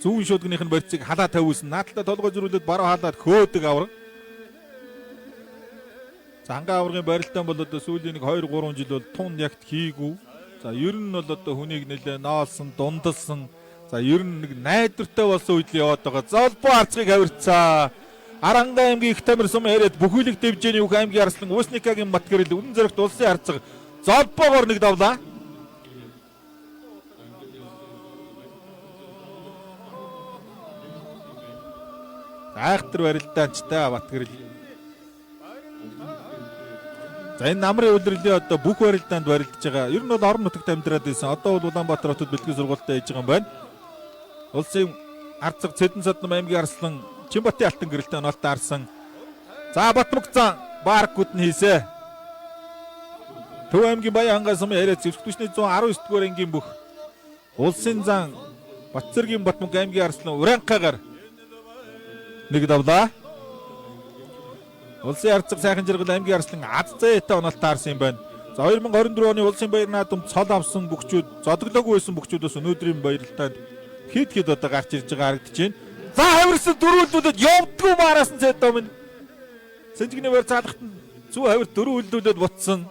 зүүн шуудгынх нь барьцыг халаа тавьсан. Нааталтаа толгой зөрүүлээд баруун халаад хөөдөг авраг. За ханга аврагын барилтаан бол одоо сүүлийн нэг 2 3 жил бол тун ягт хийгүү. За ер нь бол одоо хүнийг нэлээ ноолсон, дундалсан. За ер нь нэг найдвартай болсон үед л яваад байгаа. Золбоо Арцгийг хавирцаа. Аранга аймгийн их тамир сум яриад бүхүүлэг дэвжээний үг аймгийн Арслан Усникагийн Батгэрэл Үнэн зэрэгт улсын арцаг Золбоогоор нэг давлаа. Айхтар барилдаанчтай Батгэрэл. За энэ намрын улирлын одоо бүх барилдаанд барилдаж байгаа. Ер нь бол орон нутагт амьдраад байсан. Одоо бол Улаанбаатар хотод бэлтгэл сургуультай хийж байгаа юм байна. Улсын арцаг Цэдэн Содном аймгийн Арслан Чинбатын алтан гэрэлтэй оноолтой арсан. За Батмөгцан Баркууд нь хийсэ. Төв аймгийн Баян хангас сум яриад зөвхөтөчний 119 дугаар ангийн бүх улсын зан Батцэргийн Батмөг аймгийн Арслан Уранкагаар нэг давлаа. Улсын арцаг сайхан жаргал аймгийн Арслан Аззээтэй оноолтой арсан юм байна. За 2024 оны улсын баяр наадамд цол авсан бүгчүүд, зодоглоогүй байсан бүгчүүдээс өнөөдрийн баярлалтанд хэд одоо гарч ирж байгаа харагдаж байна. За хавирсан дөрвөлдүүдэд явдггүй мараас нь цэдом нь. Сэнжигний баяр цаалахт нь зүү хавир дөрвөлдүүдэд бутсан.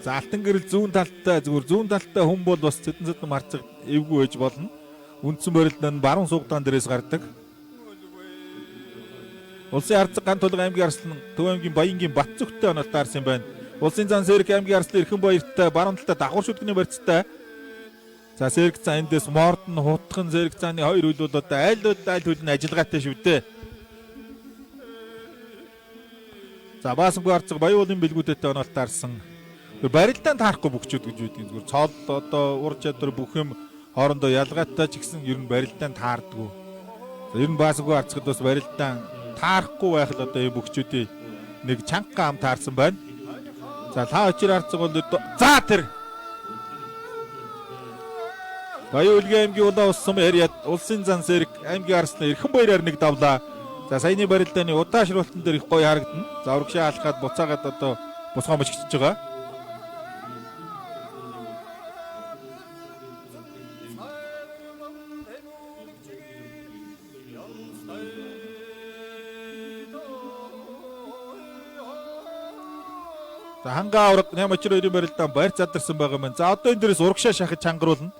За алтан гэрэл зүүн талтай зүгээр зүүн талтай хүн бол бас Цэдэн Содном арцаг эвгүй байж болно. Үндсэн барилдаан нь баруун сугдаан дээрээс гардаг. Улсын арцаг гант толгой аймгийн Арслан Төв аймгийн Баянгийн Батцөгтэй оноолтой арсан юм байна. Улсын зан Сэрэг аймгийн Арслан Эрхэн баяртай баруун талтай давхар шүдгний барьцтай. За Сэрэг зан эндээс Мордон хутхан Сэрэг зааны хоёр үйл бол одоо аль хөл нь ажиллагаатай шүү дээ. За Баасангүй арцаг Баяуулын бэлгүүдэд оноолтой арсан. Барилдаанд таарахгүй бүгчүүд гэж үүдгийн зүгээр цол одоо ур чадвар бүх юм хоорондоо ялгаатай ч гэсэн ер нь барилдаанд таардгүй. Ер нь Баасангүй арцагд бас барилдаан таарахгүй байх л одоо энэ бүгчүүдийн нэг чанга ам таарсан байна. За та очир арцаг бол за тэр Баян үлгийн аймгийн Улаан ус сум яриад улсын зан Сэрэг аймгийн Арслан Эрхэн баяраар нэг давлаа. За саяны барилдааны удаашруулалтан дээр их гоё харагдана. За урагшаа алхаад буцаагаад одоо босгоо мөчгөж байгаа. За ханга авраг 8-2 барилдаан байр задарсан байгаа юм. За одоо энэ дээрээс урагшаа шахаж чангаруулна.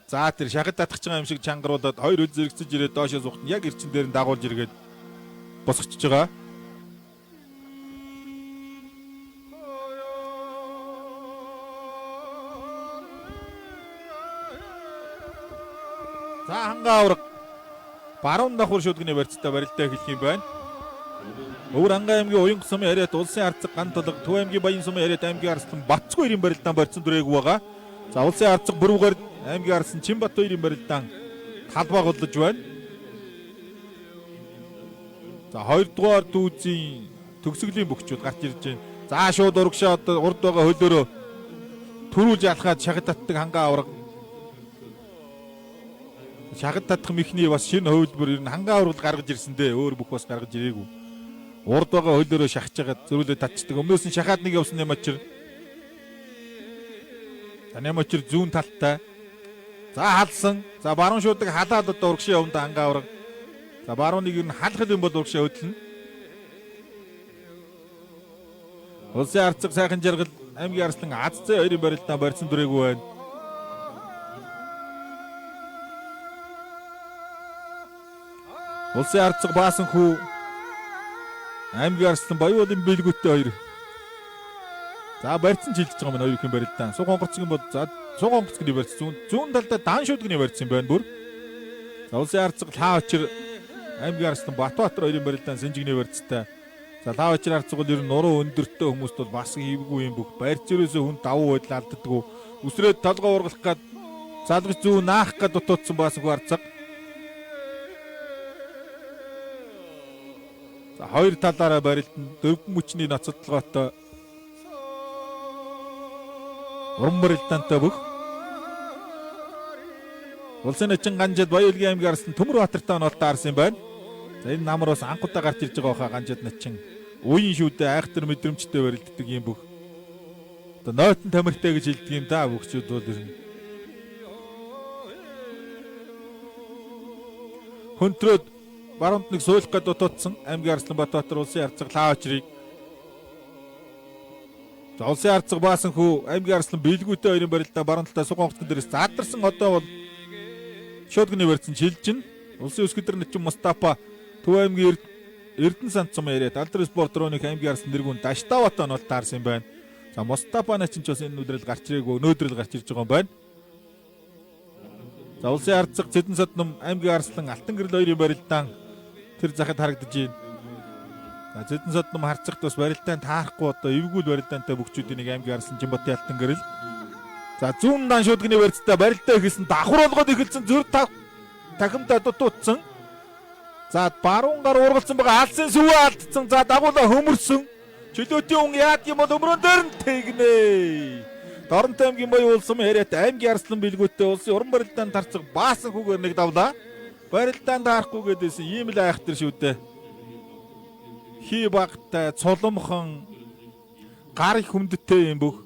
За тэр шахаж татах байгаа юм шиг чангаруулад хоёр үл зэрэгцэж ирээд доошоо сухтан яг эрчин дээр нь дагуулж иргээд босгочж байгаа. За ханга авраг баруун давхар шүдгний барьцтай барилдаа хэлэх юм байна. Өвөр ханга аймгийн Уян сум яриад улсын арцаг гант толго Төв аймгийн Баян сум яриад аймгийн Арслан Батцгүй ирийн барилдаан барьсан дүрээг байгаа. За улсын арцаг бүрүүгээр аймгийн Арслан Чинбат хоёрын барилдаан талбай голдож байна. За 2 дугаар дүүзийн төгсгөлийн бүгчүүд гарч ирж байна. За шууд урагшаа одоо урд байгаа хөлөөрөө төрүүлж алхаад шахаж татдаг ханга авраг шахад татах мехний бас шинэ хувилбар ер нь хангаа ургал гаргаж ирсэндээ өөр бүх бас гаргаж ирээгүй. Урд байгаа хөлөөрөө шахаж хагаад зөрүүлээ татчихдаг. Өмнөөс нь шахаад нэг явсан юм очир. Танай мочир зүүн талтай. За халсан. За баруун шуудаг халаад одоо урагшийн яванд хангаа ураг. За барууныг ер нь халах юм бол урагшаа хөдлөн. Улсын арцаг сайхан жаргал аймгийн арслан Азцээ 2-ын барилдаа барьсан дүрээгүй байна. Улсын арцаг баасан хүү аймгийн арслан Баяуулын бэлгүүттэй 2. За барьсан жилдэж байгаа мэн 2-ын барилдаа. Суг онгоцгийн бол за суг онгоцгийн барьсан. Зүүн талдаа даан шүдгний барьсан юм байна бүр. За улсын арцаг Лаавчир аймгийн арслан Батбаатар 2-ын барилдаа Сэнжигний барьцтай. За Лаавчир арцаг бол ер нь нуруу өндөртэй хүмүүст бол бас хийвгүй юм бүх. Барьц ерөөсөө хүн давуу байдал алддаггүй. Үсрээд толгоо ургалах гад залгаж зүү наах гад дутуудсан баасан хүү арцаг. За хоёр талаараа барилдан дөрвөн мөчний ноцодлогоотой уран барилдаантай бүх. Улсын эчин Ганжид Баяуулгийн аймгийн арслан Төмөрбаатартай онолтой арсан юм байна. За энэ намар бас анхудаа гарч ирж байгаа хаа Ганжид начин. Үеийн шүүдээ айхтар мэдрэмжтэй барилддаг юм бүх. Одоо нойтон тамиртай гэж хэлдэг юм да бүгчүүд бол ер нь. Хөнтрөөд баруунд нэг суулгах гээд дутуудсан аймгийн арслан Батбаатар улсын арцаг Лаавчрыг. За улсын арцаг баасан хүү аймгийн арслан бэлгүүтээ 2-ын барилдаа баруун талаа суг онгоцгон дээрээс задарсан одоо бол шуудганы барьсан шилжин. Улсын өсгөдөр начин Мустафа Төв аймгийн Эрдэнэ санд цум яриад Алдар спорт рууны аймгийн арслан дэргүүн Даштаватай нь бол таарсан юм байна. За Мустафа начин ч бас энэ өдрөл гарч ирээгүй өнөөдрөл гарч ирж байгаа юм байна. За улсын арцаг Цэдэн содном аймгийн арслан Алтан гэрэл 2-ын барилдаан тэр захад харагдаж байна. За Цэдэн содном харцагт бас барилдаан таарахгүй одоо эвгүүл барилдаантай бүгчүүдийн нэг аймгийн арслан Жимбатын Алтан гэрэл. За зүүн дан шуудганы барьцтай барилдаа ихэлсэн давхар болгоод ихэлсэн зүр тахимдаа дутуудсан. За баруун гар ургалсан байгаа алсын сүвээ алдсан. За дагуулаа хөмөрсөн. Чөлөөтийн хүн яад юм бол өмрөн дээр нь тэгнэ. Доронтой аймгийн Баян улсам яриат аймгийн арслан бэлгүүтээ улсын уран барилдаанд тарцаг баасан хүүгээр нэг давлаа. Барилдаанд таарахгүй гэдээсэн ийм л айхтар шүү дээ. Хий багтай цулмхан гар их хүмдтэй юм бүх.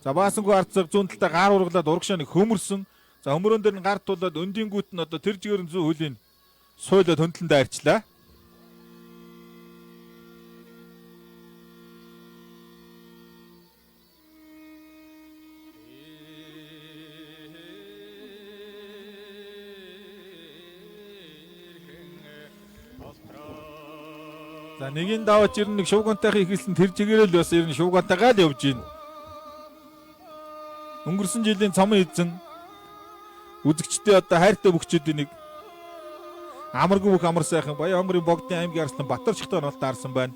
За баасангүй арцаг зүүн талдаа гар ургалаад урагшаа нэг хөмөрсөн. За хөмөрөн дээр нь гар тулаад өндийн гүт нь одоо тэр жигээр нь зүү хөлийн суйлаад хөндлөндөө арчлаа. За нэгийн даваач ер нь нэг шуугантайхаа ихэлсэн тэр чигээрэл бас ер нь шуугантайгаа л явж гин. Өнгөрсөн жилийн цомын эзэн үзэгчдээ одоо хайртай бүгчүүдийн нэг амаргүй бүх амар сайхан Баян хонгорын богдын аймгийн арслан Батарчтай онолт таарсан байна.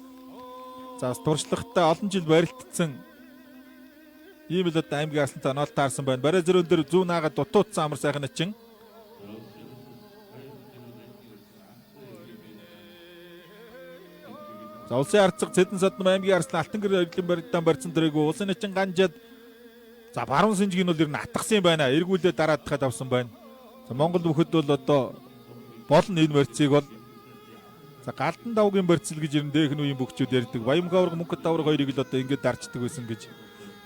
За бас туршлагатай олон жил барилдсан ийм л одоо аймгийн арслантай онолт таарсан байна. Барай зөрөн дээр зүүн хаагаад дутуудсан амар сайхан начин. За улсын арцаг Цэдэн содном аймгийн арслан Алтан гэрэл 2-ын барилдаан барьсан дөрөөгөө улсын начин Ганжид за баруун Сэнжиг нь бол ер нь атгсан юм байна. Эргүүлээ дараад тахад авсан байна. За Монгол бүхэд бол одоо болно энэ барьцыг бол за Галдан давгийн барьцал гэж ер нь дээхэн үеийн бүгчүүд ярьдаг. Баян хавраг Мөнгөт давраг хоёрыг л одоо ингэж дарчдаг байсан гэж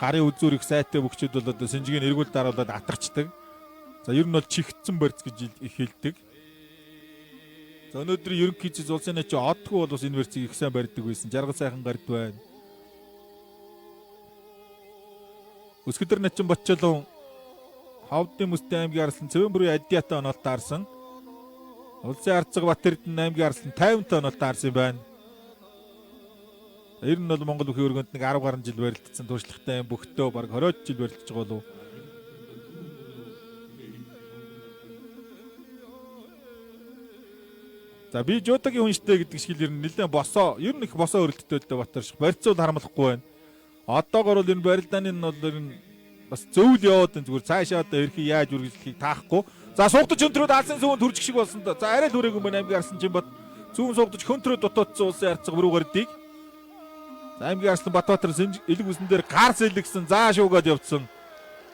гарын үзүүр их сайтай бүгчүүд бол одоо Сэнжигийн эргүүл дараалаад атгачдаг. За ер нь бол чихтсэн барьц гэж их хэлдэг. За өнөөдрийн ерөнхийдөө улсын начин одгүй бол бас энэ барьцыг их сайн барьдаг байсан. Жаргал сайхан гард байна. Өсгөдөр начин Ботчолон Ховдын Мөстэй аймгийн арслан Цэвэн бүрийн Адиатай онолт таарсан. Улсын арцаг Батэрдэн аймгийн арслан 50-тай онолт таарсан юм байна. Ер нь бол Монгол бүхий өргөнд нэг 10 гаруй жил барилдсан туршлагатай юм бөхтөө баг 20 жил барилдаж байгаа болов. За би жуудагийн хүнштэй гэдэг шиг ер нь нэлээд босоо ер нь их босоо өрөлттэй л Батарш барьцуул харамлахгүй байна. Одоогор бол энэ барилдааны нь бол ер нь бас зөвл яваад энэ зүгээр цаашаа одоо ерхий яаж үргэлжлэхийг таахгүй. За суугдаж хөнтрөөд алсын зүүн төрчих шиг болсон да. За арай л хүрээгүй мэн аймгийн арслан Жимбат зүүн суугдаж хөнтрөөд дутуудсан улсын арцаг бүрүүгээр дийг. За аймгийн арслан Батбаатар элэг үсэн дээр гар сэлгсэн заа шуугаад явцсан.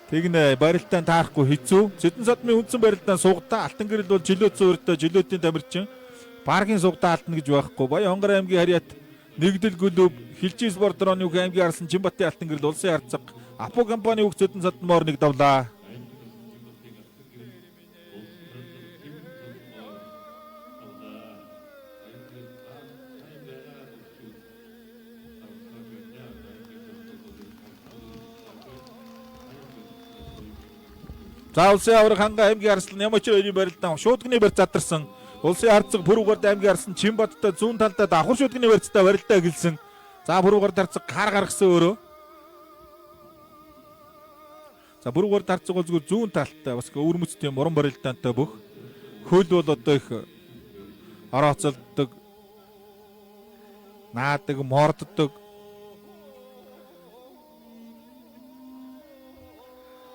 Тэгнэ барилтаан таарахгүй хэцүү. Сэдэн содмын үндсэн барилтаан сугатаа алтан гэрэл бол жилөөцөө өртөө жилөөтийн тамирчин паркийн сугатаа алдна гэж байхгүй. Баян Хонгор аймгийн харьяат нэгдэл клуб Хилжи спорт дроны үг аймгийн арсан Чимбатын алтан гэрэл улсын харьцаг Апо компани үг Сэдэн содмоор нэг давлаа. За улсын авраг ханга аймгийн арслан Ямочир хоёрын барилдаан шуудганы барьц задарсан. Улсын харцаг Бүрүүгард аймгийн арслан Чимбаттай зүүн талдаа давхар шуудганы барьцтай барилдаа эхэлсэн. За Бүрүүгард харцаг хар гаргасан өөрөө. За Бүрүүгард харцаг бол зүгээр зүүн талтай бас өвөрмөцтэй муран барилдаантай бүх. Хөл бол одоо их орооцолдог, наадаг, морддог.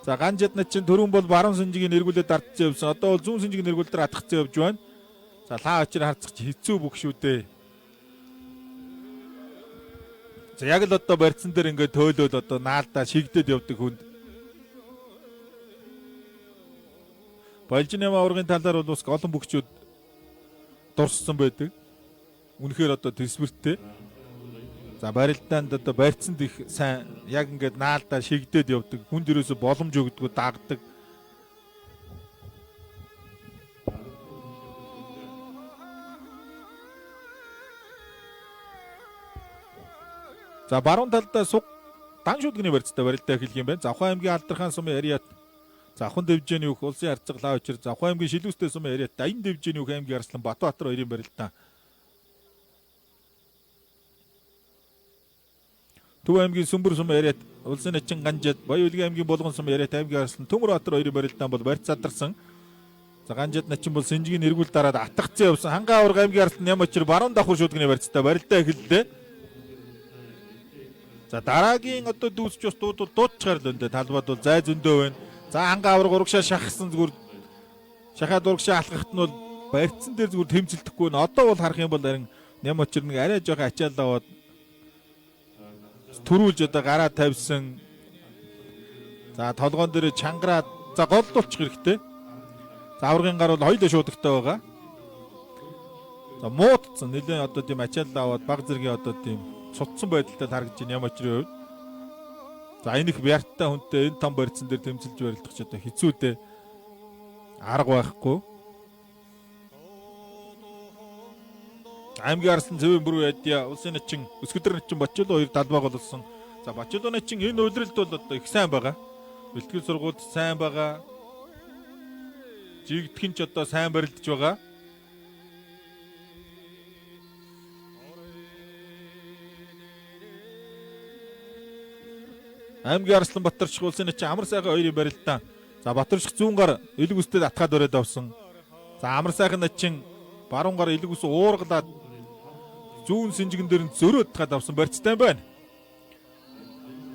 За ганжаднад чинь түрүүн бол баруун сэнжигийн нэргүүлээд ардцсан явсан. Одоо бол зүүн сэнжигийн нэргүүлэлтээр атгацсан явж байна. За лаа очир харцах чи хэцүү бүх шүү дээ. За яг л одоо барьцсан дээр ингээд төөлөөд одоо наалдаа шигдээд явдаг хүнд. Балжин яма ургын талаар бол бас олон бүгчүүд дурссан байдаг. Үнэхээр одоо төсвөртэй. За барилдаанд одоо барьцанд их сайн яг ингээд наалдаа шигдээд явдаг. Хүн дээрээс боломж өгдөг, дагдаг. За баруун талдаа суг дан шүдгний барьцтай барилдаа эхэлх юм байна. Завхан аймгийн Алдархан сумын харьяат Завхан дэвжээний үг улсын харьцаг лаа учир Завхан аймгийн Шилүүстэй сумын харьяат Даян дэвжээний үг аймгийн Арслан Батбаатар хоёрын барилдаа. Төв аймгийн Сүмбэр сумын харьяат улсын начин Ганжад, Баян-Улгийн аймгийн Булган сумын харьяат аймгийн Арслан Төмөрбаатар хоёрын барилдаан бол барьц задарсан. За Ганжад начин бол Сэнжигийн нэргүүл дараад атгацсан явсан. Хангаа авраг аймгийн Арслан Ямочир баруун давхар шуудганы барьцтай барилдаа эхэллээ. За дараагийн одоо дүүсч бас дуудчихаар л өндөө талбад бол зай зөндөө байна. За хангаа авраг урагшаа шахсан зүгээр шахаад урагшаа алхахт нь бол барьцсан дээр зүгээр тэмцэлдэхгүй нь одоо бол харах юм бол харин Ямочир нэг арай жоохон ачаалал аваад төрүүлж одоо гараа тавьсан. За толгоон дээр чангараад за голдуулчих хэрэгтэй. За аврагын гар бол хоёулаа шуудагтай байгаа. За муудсан нэлээд одоо тийм ачаалал аваад баг зэргийн одоо тийм цутсан байдалтай харагдаж байна Ямочрын хувьд. За энэ их бярттай хүнтэй энэ том барьцсан дээр тэмцэлж барилдах ч одоо хэцүү дээ. Арга байхгүй. Аймгийн Арслан Цэвэн Бүрүү Ядья улсын начин Өсгөдөр начин Бачилуу хоёр талбайг болсон. За Бачилуу начин энэ үйлрэлд бол одоо их сайн байгаа. Бэлтгэл сургуульд сайн байгаа. Жигдхэн ч одоо сайн барилдаж байгаа. Аймгийн Арслан Батарчх улсын начин Амар сайхан хоёрын барилдаан. За Батарчх зүүн гар элэг үстэд атгаад өрөөд авсан. За Амар сайхан начин баруун гар элэг үс уургалаад зүүн сэнжигэн дээр нь зөрөөд атгаад авсан барьцтай байна.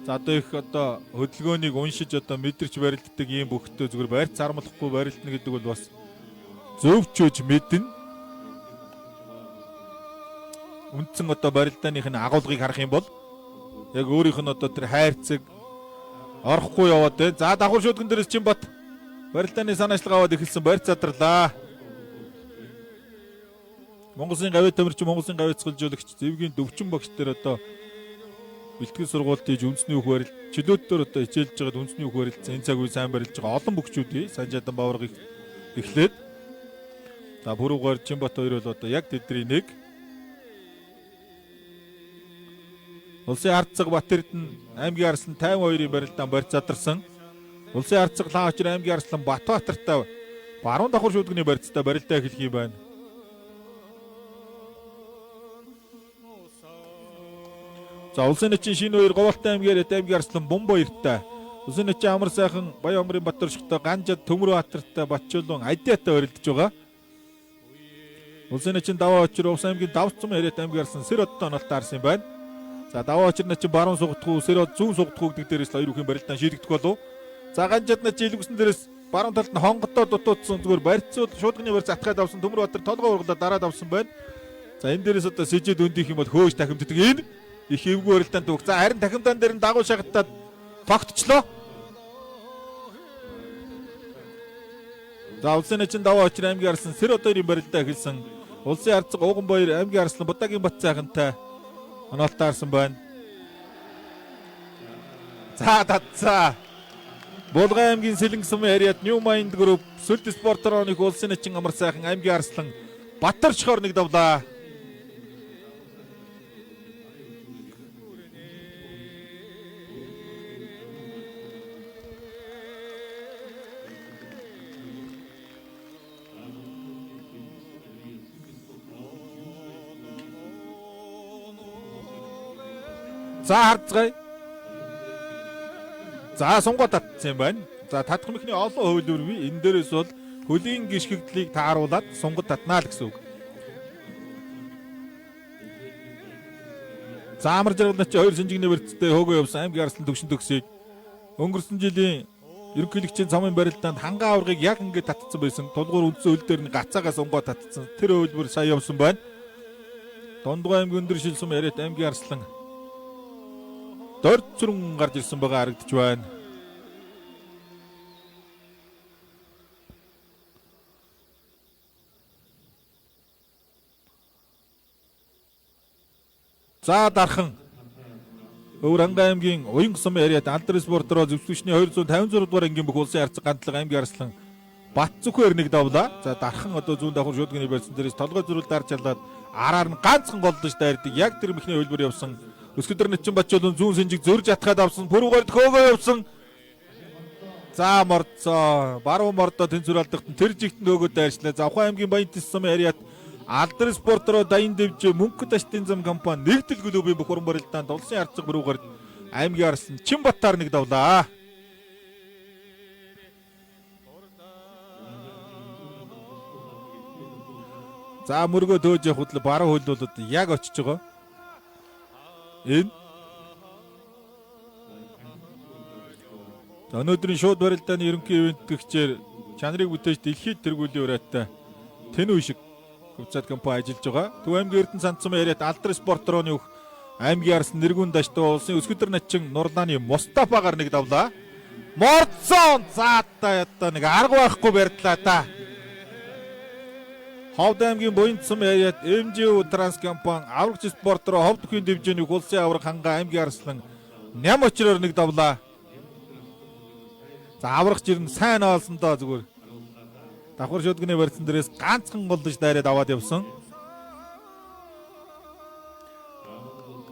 За одоо их одоо хөдөлгөөнийг уншиж одоо мэдэрч барилддаг ийм бүхтөө зүгээр барьц харамлахгүй барилдана гэдэг бол бас зөвчөөж мэднэ. Үндсэн одоо барилдааных нь агуулгыг харах юм бол яг өөрийнх нь одоо тэр хайрцаг орохгүй яваад байна. За давхар шуудган дээрээс Чимбат барилдааны санаачлага аваад эхэлсэн барьц задарлаа. Монголын гавьяа тамирчин Монголын гавьяа цэцгэлжүүлэгч Зэвгийн Дөвчин багш дээр одоо бэлтгэл сургуульд хийж үндэсний үг барил чөлөөтдөр одоо хичээлж байгаад үндэсний үг барилдсан энэ цаг үе сайн барилж байгаа олон бүгчүүдийн Санжаадан Баваргыг эхлээд за Бүрүүгээр Чимбат хоёр бол одоо яг тэдний нэг улсын харцаг Батэрдэн аймгийн Арслан 52-ийн барилдаан барьц задарсан. Улсын харцаг лаа учир аймгийн Арслан Батбаатартай баруун давхар шуудганы барьцтай барилдаа эхлэх юм байна. За улсын начин шинэ хоёр Говьалтай аймгийн аймгийн Арслан Бомбоёртай улсын начин Амар сайхан Баян Хонгорын Батарчхтай Ганжад Төмөрбаатартай Батчулуун Адиатай барилдаж байгаа. Улсын начин Даваа очир Увс аймгийн Давцсан харьяат аймгийн Арслан Сэр одтой онолт таарсан юм байна. За Даваа очир начин баруун сугтгуу Сэр од зүүн сугтгуу гэдэг дээрээс л хоёр үхэн барилдаан шийдэгдэх болов. За Ганжад начин илгүүсэн дээрээс баруун талд нь хонгодоо дутуудсан зүгээр барьцууд шуудганы барьц атгаад авсан Төмөрбаатар толгой ургалаа дараад авсан байна. За энэ дээрээс одоо сэжид өндих юм бол хөөж тахимддаг энэ их эвгүй барилдаан дүүх. За харин тахимдаан дээр нь дагуу шахагдаад тогтчлоо. За улсын эчин даваа очир аймгийн арслан Сэр одоорын барилдаа эхэлсэн. Улсын арцэг Уганбаяр аймгийн арслан Будагийн бат сайхантай оноолтаарсан байна. За татцаа. Булган аймгийн Сэлэнг сумын харьяат New Mind Group Сүлд спортрооных улсын эчин амар сайхан аймгийн арслан Батарчхоор нэг давлаа. За харцгаая. За сунгоо татсан юм байна. За татах мэхний олон хууль өргөе. Энэ дээрээс бол хөлийн гიშгэгдлийг тааруулаад сунгад татнаа л гэсэн үг. За амар жаргал начи 2 сэнжигний бэрцтэй хөөгөө явсан аймгийн арслан төвшин төгсөйг өнгөрсөн жилийн ерөнхийлөгчийн цомын барилдаанд хангаа аваргыг яг ингэ татцсан байсан. Тулгуур үндсэн хөл дээр нь гацаагаа сунгоо татцсан. Тэр хөлбөр сая явсан байна. Дундгой аймгийн өндөр шилсүм яриат аймгийн арслан дорд зүрэн гарч ирсэн байгаа харагдаж байна. За дархан Өвранга аймгийн Уян сумын яриад Алдар спортроо зөвсгөчний 256 дугаар ангийн бүх улсын арцэг гандлага аймгийн арслан Бат Зүхэр нэг давлаа. За дархан одоо зүүн давхар шүдгний барьсан дээрээс толгой зөрүүл дарж ялаад араар нь ганцхан голдож дайрдаг. Яг тэр мэхний хөлбөр явсан. Өскөдөр Нэчин Бачуулын зүүн сэнжиг зөрж атгаад авсан. Пүрүүгээр хөөгөө явсан. За морцоо. Баруун мордоо тэнцвэр алдахт тэр жигт нөгөөд дайрчлаа. Завхан аймгийн Баянтис сумын яриад Алдар спортроо дайн дэвж мөнгө таштын зам компани нэгдэл клубын бүх уран барилдаанд улсын арцэг бүрүүгээр аймгийн арслан Чинбатаар нэг давлаа. За мөргөө төөж явах хөдөл баруун хөл бол яг очиж байгаа. Энэ өнөөдрийн шууд барилдааны ерөнхий ивент гэгчээр чанарыг бүтээж дэлхийд тэргүүлийн урайттай тэн үе шиг хувьцаат компани ажиллаж байгаа. Төв аймгийн Эрдэнэ сандсан яриад Алдар спортрооны өөх аймгийн арслан нэргүүн даштай улсын Өскөдөр Начин Нурлааны Мустафагаар нэг давлаа. Морцсон заата ята нэг арга байхгүй барьдлаа та. Ховд аймгийн Буянтсан яриад MGU Транс компани аврагч спортроо ховд өхний дивизионыг улсын авраг ханга аймгийн арслан ням очроор нэг давлаа. За аврагч ирнэ сайн оолсон доо зүгээр. Давхар шүдгний барьсан дээрээс ганцхан голдож дайраад аваад явсан.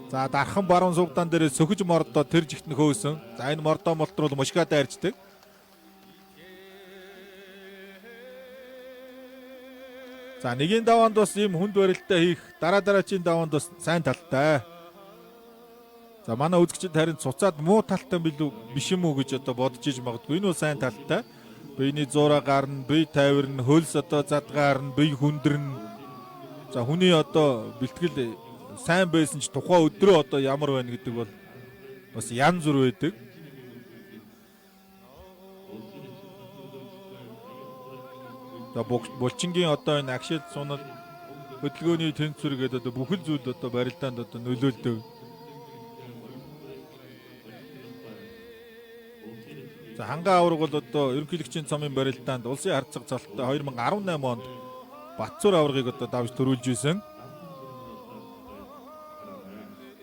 За дархан баруун сугдаан дээрээс сөхөж мордоо тэр жигт нь хөөсөн. За энэ мордоо молтруул мушгаа дайрчдаг. За нэгийн даваанд бас ийм хүнд барилтаа хийх дараачийн даваанд бас сайн талтай. За манай үзэгчид харин цуцаад муу талтай билүү биш юм уу гэж одоо бодож иж магадгүй. Энэ бол сайн талтай. Биений зураа гарна, бие тайварна, хөлс одоо задгаарна, бие хүндрэн. За хүний одоо бэлтгэл сайн байсан ч тухайн өдрөө одоо ямар байна гэдэг бол бас янз бүр байдаг. За булчингийн одоо энэ агшил сунал хөдөлгөөний тэнцвэр гэдэг одоо бүхэл зүйл одоо барилдаанд одоо нөлөөлдөг. За хангаа авраг бол одоо ерөнхийлөгчийн цомын барилдаанд улсын харцаг цолтой 2018 онд Батцуур аврагыг одоо давж төрүүлж исэн.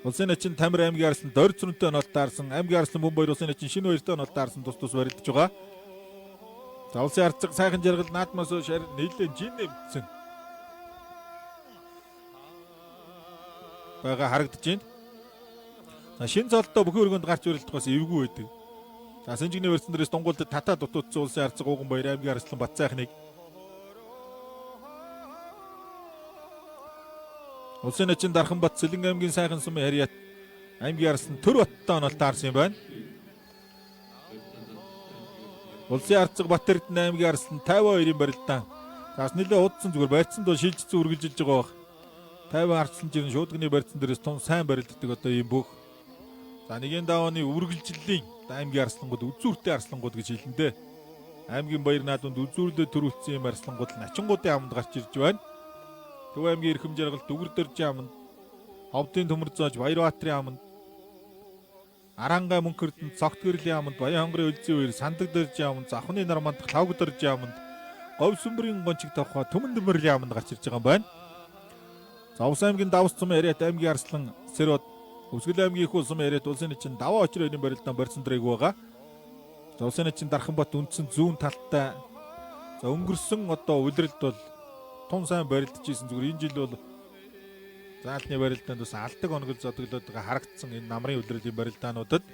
Улсын эчин Тамир аймгийн арслан дорд зүрэнтэй онолт таарсан аймгийн арслан Бөмбөөр улсын эчин шинэ хоёртой онолт таарсан тус барилдаж байгаа. За улсын харцаг сайхан жаргал наадмаас хойш нийлэн жин нэмсэн байгаа харагдаж байна. За шинэ цолтой бүхэн өргөнд гарч ирэлдэх бас эвгүй байдаг. За сэнжигний барьсан дээрээс дунгуулд татаа дутуудсан улсын харцаг Уганбаяр аймгийн арслан Бат сайхныг улсын эчин Дархан Бат Сэлэнг аймгийн сайхан сумын харьяат аймгийн арслан Төр Баттаа онолт таарсан юм байна. Улсын харцаг Бат Эрдэнэ аймгийн арслан 52-ын барилдаан. За нэлээд удсан зүгээр барьсан доо шилжсэн үргэлжилж байгаа баг. 50 арслан жирэн шуудганы барьсан дээрээс тун сайн барилддаг одоо ийм бүх. За нэгийн давааны үргэлжлэлийн аймгийн арслангууд үзүүртэй арслангууд гэж хэлэндээ. Аймгийн баяр наадунд үзүүрлээ төрүүлсэн юм арслангууд начингуудын аманд гарч ирж байна. Төв аймгийн эрхэм жаргал Дүгэр дөржин аманд, Ховдын төмөр зоож Баярбаатарын аманд, Арангай мөнхөрдөнд Цогт гэрлийн аманд, Баян хонгорын өлзийн үер Сандаг дөржин аманд, Завхны нар мандах Лавг дөржин аманд, говьсүмбрийн гончиг тавхаа Төмөн Дэмэрлийн аманд гарч ирж байгаа юм байна. За Увс аймгийн Давс цум яриат аймгийн Арслан Сэрот Өвсгөл аймгийн их улсам яриат улсын чинь даваа очрын барилдаан барьсан дрээг байгаа. За улсын чинь Дарханбат үндсэн зүүн талтай за өнгөрсөн одоо үлрэлт бол тун сайн барилдаж ийсэн зүгээр энэ жил бол заалны барилдаанд бас алдаг оногл зодоглоод байгаа харагдсан энэ намрын үлрэлийн барилдаануудад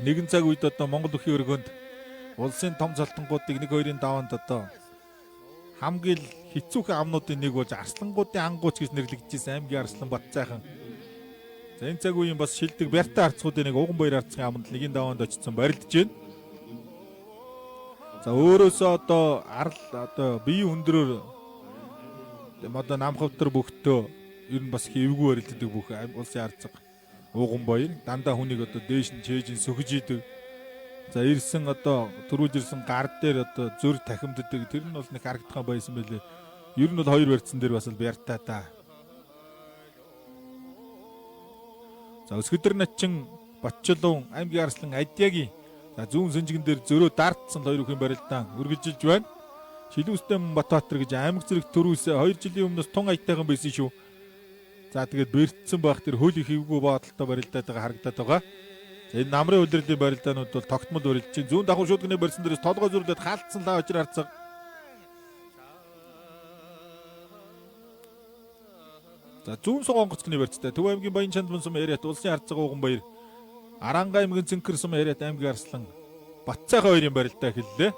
нэгэн цаг үед одоо Монгол өхийн өргөнд улсын том золтонгуудыг 1-2-ын даваанд одоо хамгийн хэцүүхэн амнуудын нэг болж Арслангуудын ангууч гэж нэрлэгдэжсэн аймгийн Арслан Батцайхан. За энэ цаг үеийн бас шилдэг Бяртаа арцгуудын нэг Уганбаяр арцгийн аманд 1-ийн даваанд очсон барилдаж байна. За өөрөөсөө одоо биеийн өндрөөр одоо намхавтар бөхтөө ер нь бас хэвгүй барилддаг бүх улсын арцаг Уганбаяр дандаа хүнийг одоо дээш нь чэйжин сөхөж идэг. За ирсэн одоо төрүүлж ирсэн гар дээр одоо зөр тахимддаг тэр нь бол нэг харагдах байсан байлээ. Ер нь бол хоёр барьцсан дээр бас Бяртаа та. За өсгөдөр начин Батчулуун аймгийн Арслан Адягийн за зүүн сэнжигэн дээр зөрөө дартсан хоёр өхөн барилдаан үргэлжилж байна. Шилүүстэм Батбаатар гэж аймаг зэрэг төрүүлсэн 2 жилийн өмнөөс тун аятайхан байсан шүү. За тэгээд бэрдсэн байх тэр хөл их хөвгүү боодолтой барилдаад байгаа харагдаад байгаа. Энэ намрын үлрэлийн барилдаанууд бол тогтмол барилж чинь зүүн давхар шуудганы барьсан дээрээс толгой зүрлээд хаалтсан лаа очир харцаг. За зүүн Сонгоцгны барьцтай Төв аймгийн Баян Чандман сум яриат улсын арцаг Уганбаяр Аранга аймгийн Цэнхэр сум яриат аймгийн Арслан Батцайхан хоёрын барилдаа эхэллээ.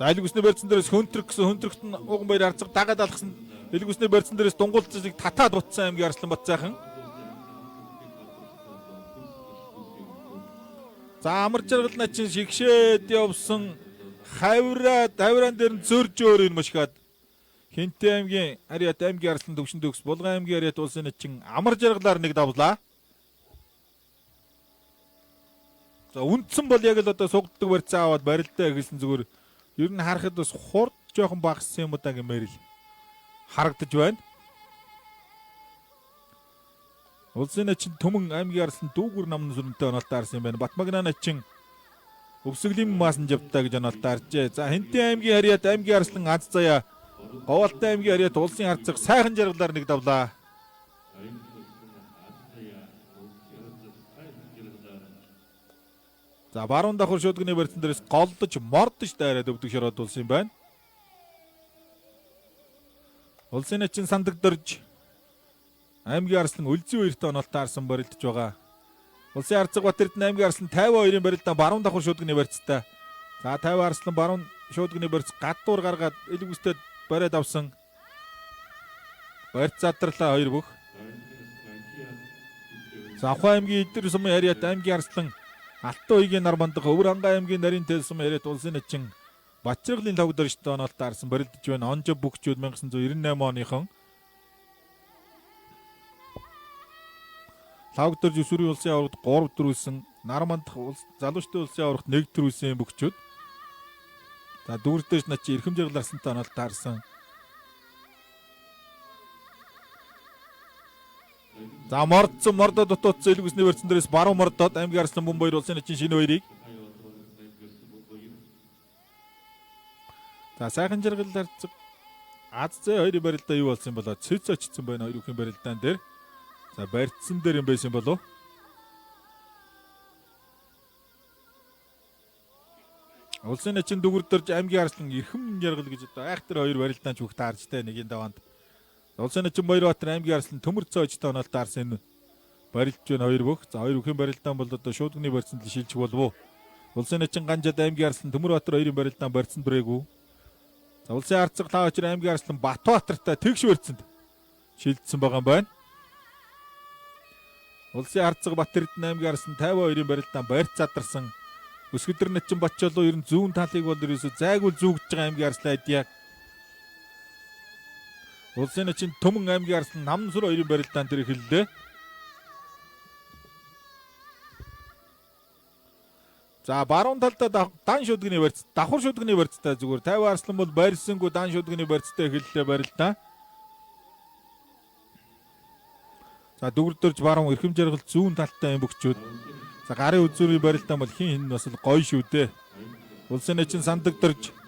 За элэг усны барьцсан дээрээс хөнтрөгт нь Уганбаяр арцаг дагаад алгасан элэг усны барьцсан дээрээс дунгуулцыг татаад утсан аймгийн Арслан Батцайхан. За амар жаргал начин шигшээд явсан хавраан дээр нь зөрж өөр юм шигад Хинтээ аймгийн Ариат аймгийн Арслан төвшин төгс Булган аймгийн Ариат улсын начин амар жаргалаар нэг давлаа. За үндсэн бол яг л одоо сугддаг барьцаа аваад барилдаа эхэлсэн зүгээр ер нь харахад бас хурд жоохон багассан юм удаа гэмээр л харагдаж байна. Улсын начин Төмөн аймгийн Арслан дүүгүр намны сүрэнтэй онолтой харсан юм байна. Батмагна начин Өвсгөлийн маасан жавтаа гэж онолтой харжээ. За Хинтээ аймгийн Ариат аймгийн Арслан Аз заяа Говьалтай аймгийн Ариат улсын арцаг сайхан жаргалаар нэг давлаа. За баруун давхар шуудганы барьцсан дээрээс голдож мордож дайраад өвдөг шороод улсын юм байна. Улсын начин сандагдорж аймгийн Арслан Үлзий хоёрт онолтой харсан барилдаж байгаа. Улсын арцаг Батэрдэн аймгийн Арслан 52-ын барилдаа баруун давхар шуудганы барьцтай. За 50 Арслан баруун шуудганы барьц гадуур гаргаад элэг үстэд бариад авсан. Барьц задарлаа хоёр бүх. За Ахуй аймгийн Идэр сум яриат аймгийн Арслан Алтан уйгийн нар бандах Өвөр Ангаа аймгийн нарийн тэлсэм яриат улсын начин Бачиргалын лавгдорчтой онолтой харсан барилдаж байна. Онжо бүгчүүд 1998 оныхон лавгдорж өсвөрийн улсын аваргад 3 төрүүлсэн нар бандах залуучдын улсын аваргад 1 төрүүлсэн бүгчүүд. За дүүрдэж нач эрхэм жаргаларсантай онолтой харсан. За мордод дутуудсан элэг усны барьцсан дээрээс баруун мордод аймгийн Арслан Бөмбөөр улсын начин шинэ хоёрыг. За сайхан жаргал харцаг Аз зэ хоёрын барилдаа юу болсон болоо цэц очсон байна хоёр үхэн барилдаан дээр. За барьцсан дээр юм байсан болов. Улсын начин дүгүрдэрж аймгийн Арслан эрхэм жаргал гэж одоо айхтар хоёр барилдаан ч хүүхдээ харжтай нэгийн даваанд. Улсын начин Баярбаатар аймгийн Арслан төмөр цоочтой онолтой харсан барилж байна хоёр бүх. За хоёр үхэн барилдаан бол одоо шуудганы барьцанд шилжих болов уу? Улсын начин Ганжаад аймгийн Арслан Төмөрбаатар хоёрын барилдаан барьцанд бүрээгүй. За улсын арцаг Лаочир аймгийн Арслан Батбаатартай тэгш барьцанд шилжсэн байгаа юм байна. Улсын арцаг Батэрдэн аймгийн Арслан 52-ын барилдаан барьц задарсан. Өсгөдөр начин Батчолоо ер нь зүүн талыг бол ерөөсө зайгүй зүгдж байгаа аймгийн Арслан Адяг. Улсын начин Төмөн аймгийн Арслан Намнсүр хоёрын барилдаан дээр эхэллээ. За баруун талдаа дан шүдгний барьц, давхар шүдгний барьцтай зүгээр 50 Арслан бол барьсангүй дан шүдгний барьцтай эхэллээ барилдаа. За дөрөвдөрж баруун эрхэм жаргал зүүн талтай эмбөгчүүд. За гарын үзүүрийн барилдаа бол хин бас л гоё шүү дээ. Улсын эчин сандагдэрж.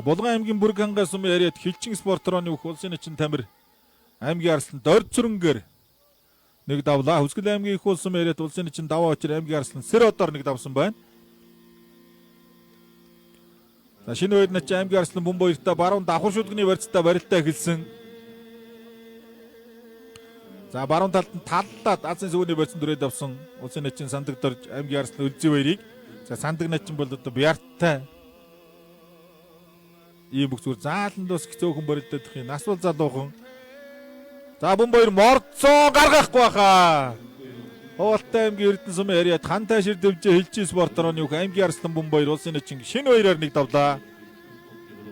Булган аймгийн бүрэг хангай сумын яриад Хилчин спортрооны бүх улсын эчин Тамир аймгийн Арслан дорд сүрэнгэр нэг давлаа. Хүсгэл аймгийн их улсын яриад улсын эчин даваа очир аймгийн Арслан Сэродоор нэг давсан байна. За шинэ үед нач аймгийн Арслан Бөмбөөртөө баруун давхар шүдгний барьцтай барилтаа эхэлсэн. За баруун талд нь таллаад Азийн сүүний барьцсан дүрээд авсан улсын эчин сандагдорж аймгийн Арслан Үлзий баярыг. За сандаг начин бол одоо Бяртай ийм бүх зүгээр зааландос цөөхөн барилдах юм. Насвал залуухан. За Бөмбөөр морцоо гаргахгүй баха. Хуултай аймгийн Эрдэнэ сумын яриад хантай шир дэвжээ Хилчин спортрооны бүх аймгийн Арслан Бөмбөөр улсын эчин шинэ баяраар нэг давлаа.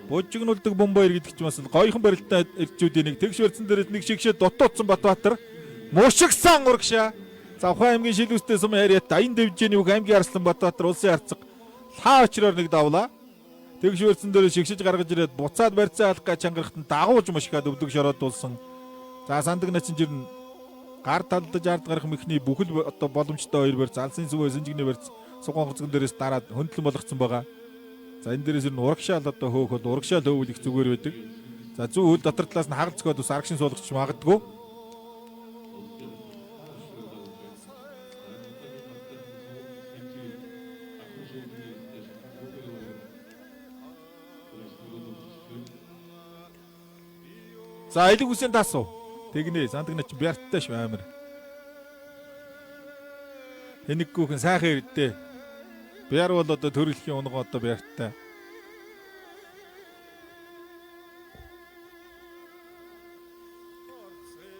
Божигнуулдаг Бөмбөөр гэдэг чинь бас гойхон барилттай ирчүүдийн нэг тэгш барьсан дээрээс нэг шигшээ дотоодсон Батбаатар мушигсан урагшаа. За Ухаан аймгийн Шилүүстэй сумын яриад Аян дэвжээний бүх аймгийн Арслан Батбаатар улсын арцаг лаа очроор нэг давлаа. Тэгш барьсан дээрээс шигшэж гаргаж ирээд буцаад барьцаа алах гэж чангарахт нь дагуулж мушгаад өвдөг шороодулсан. За сандаг начин жир нь гар талдаж ард гарах мэхний бүхэл одоо боломжтой хоёр барьц алсын сүвэ сэнжигний барьц суган хоцгон дээрээс дараад хөндлөн болгоцсон байгаа. За энэ дээрээс ер нь урагшаал одоо хөөхөд урагшаал хөөвөл их зүгээр байдаг. За зүүн хөл дотор талаас нь хагалцгоод ус арагшин суулгач магадгүй. За элэг үсэн таасуу. Тэгнэ сандаг нач Бярттай ш амар. Хэнэггүйхэн сайхан ирдээ. Бяр бол одоо төрөлхийн унгоо одоо Бярттай.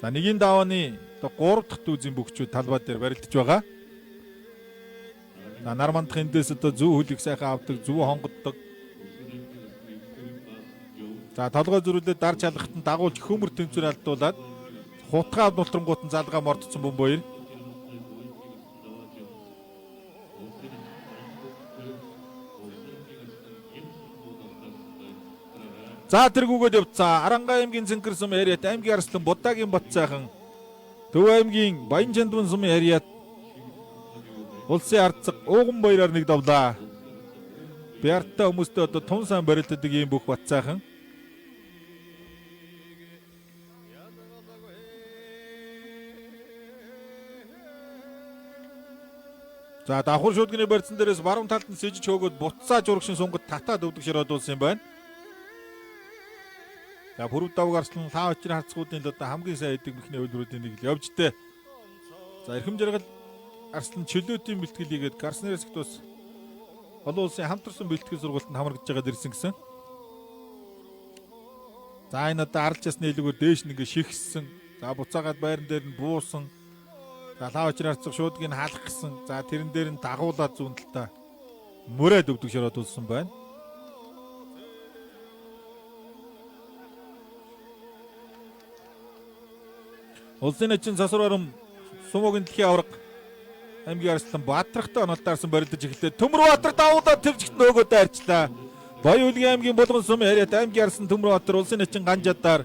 За нэгийн давааны одоо 3 дахь дүүзийн бөхчүүд талбай дээр барилдаж байгаа. За нар мандах эндээс одоо зүү хөлийг сайхан авдаг, зүү хонгоддог. За толгой зүрүүлээд дарж халахт нь дагуулж хөмөр тэмцээр алдуулаад хутгаа нултрангуут нь залгаа мордсон Бөмбөөр. За тэргүүгээд явцаа Аранга аймгийн Цэнхэр сум яриад аймгийн Арслан Будагийн бат сайхан Төв аймгийн Баян Чандван сум яриад улсын арцаг Ууган баяраар нэг давлаа. Бярттай хүмүүстэй одоо тун сан барилддаг ийм бүх бат сайхан. За давхар шүдгний барьцсан дээрээс баруун талд нь сэжиж хөөгөөд буцааж урагшин сунгад татаад өвдөг шороодулсан юм байна. За пүрэв давг Арслан лаа очир харцгуудын л одоо хамгийн сайн эдэг мэхний үйлрүүдийн нэг л явж тээ. За эрхэм жаргал Арслан чөлөөтийн бэлтгэл хийгээд Гарснерс тус олон улсын хамтарсан бэлтгэл сургалтанд хамрагдж байгаад ирсэн гэсэн. За энэ одоо арлж ясны хэлгээр дээш нэг шигссэн. За буцаагаад байран дээр нь буусан. За лаа очир харцаг шуудгийг хаалах гэсэн. За тэрэн дээр нь дагуулаад зүүн талдаа мөрөөд өвдөг шороодулсан байна. Улсын эчин засварам сумогийн дэлхийн авраг аймгийн Арслан Баатрахтай онолтаарсан барилдаж эхэллээ. Төмөрбаатар давуулаад төвчгт нөгөөд арчлаа. Баян-Улгийн аймгийн Булган сум яриад аймгийн Арслан Төмөрбаатар улсын эчин Ганжаадаар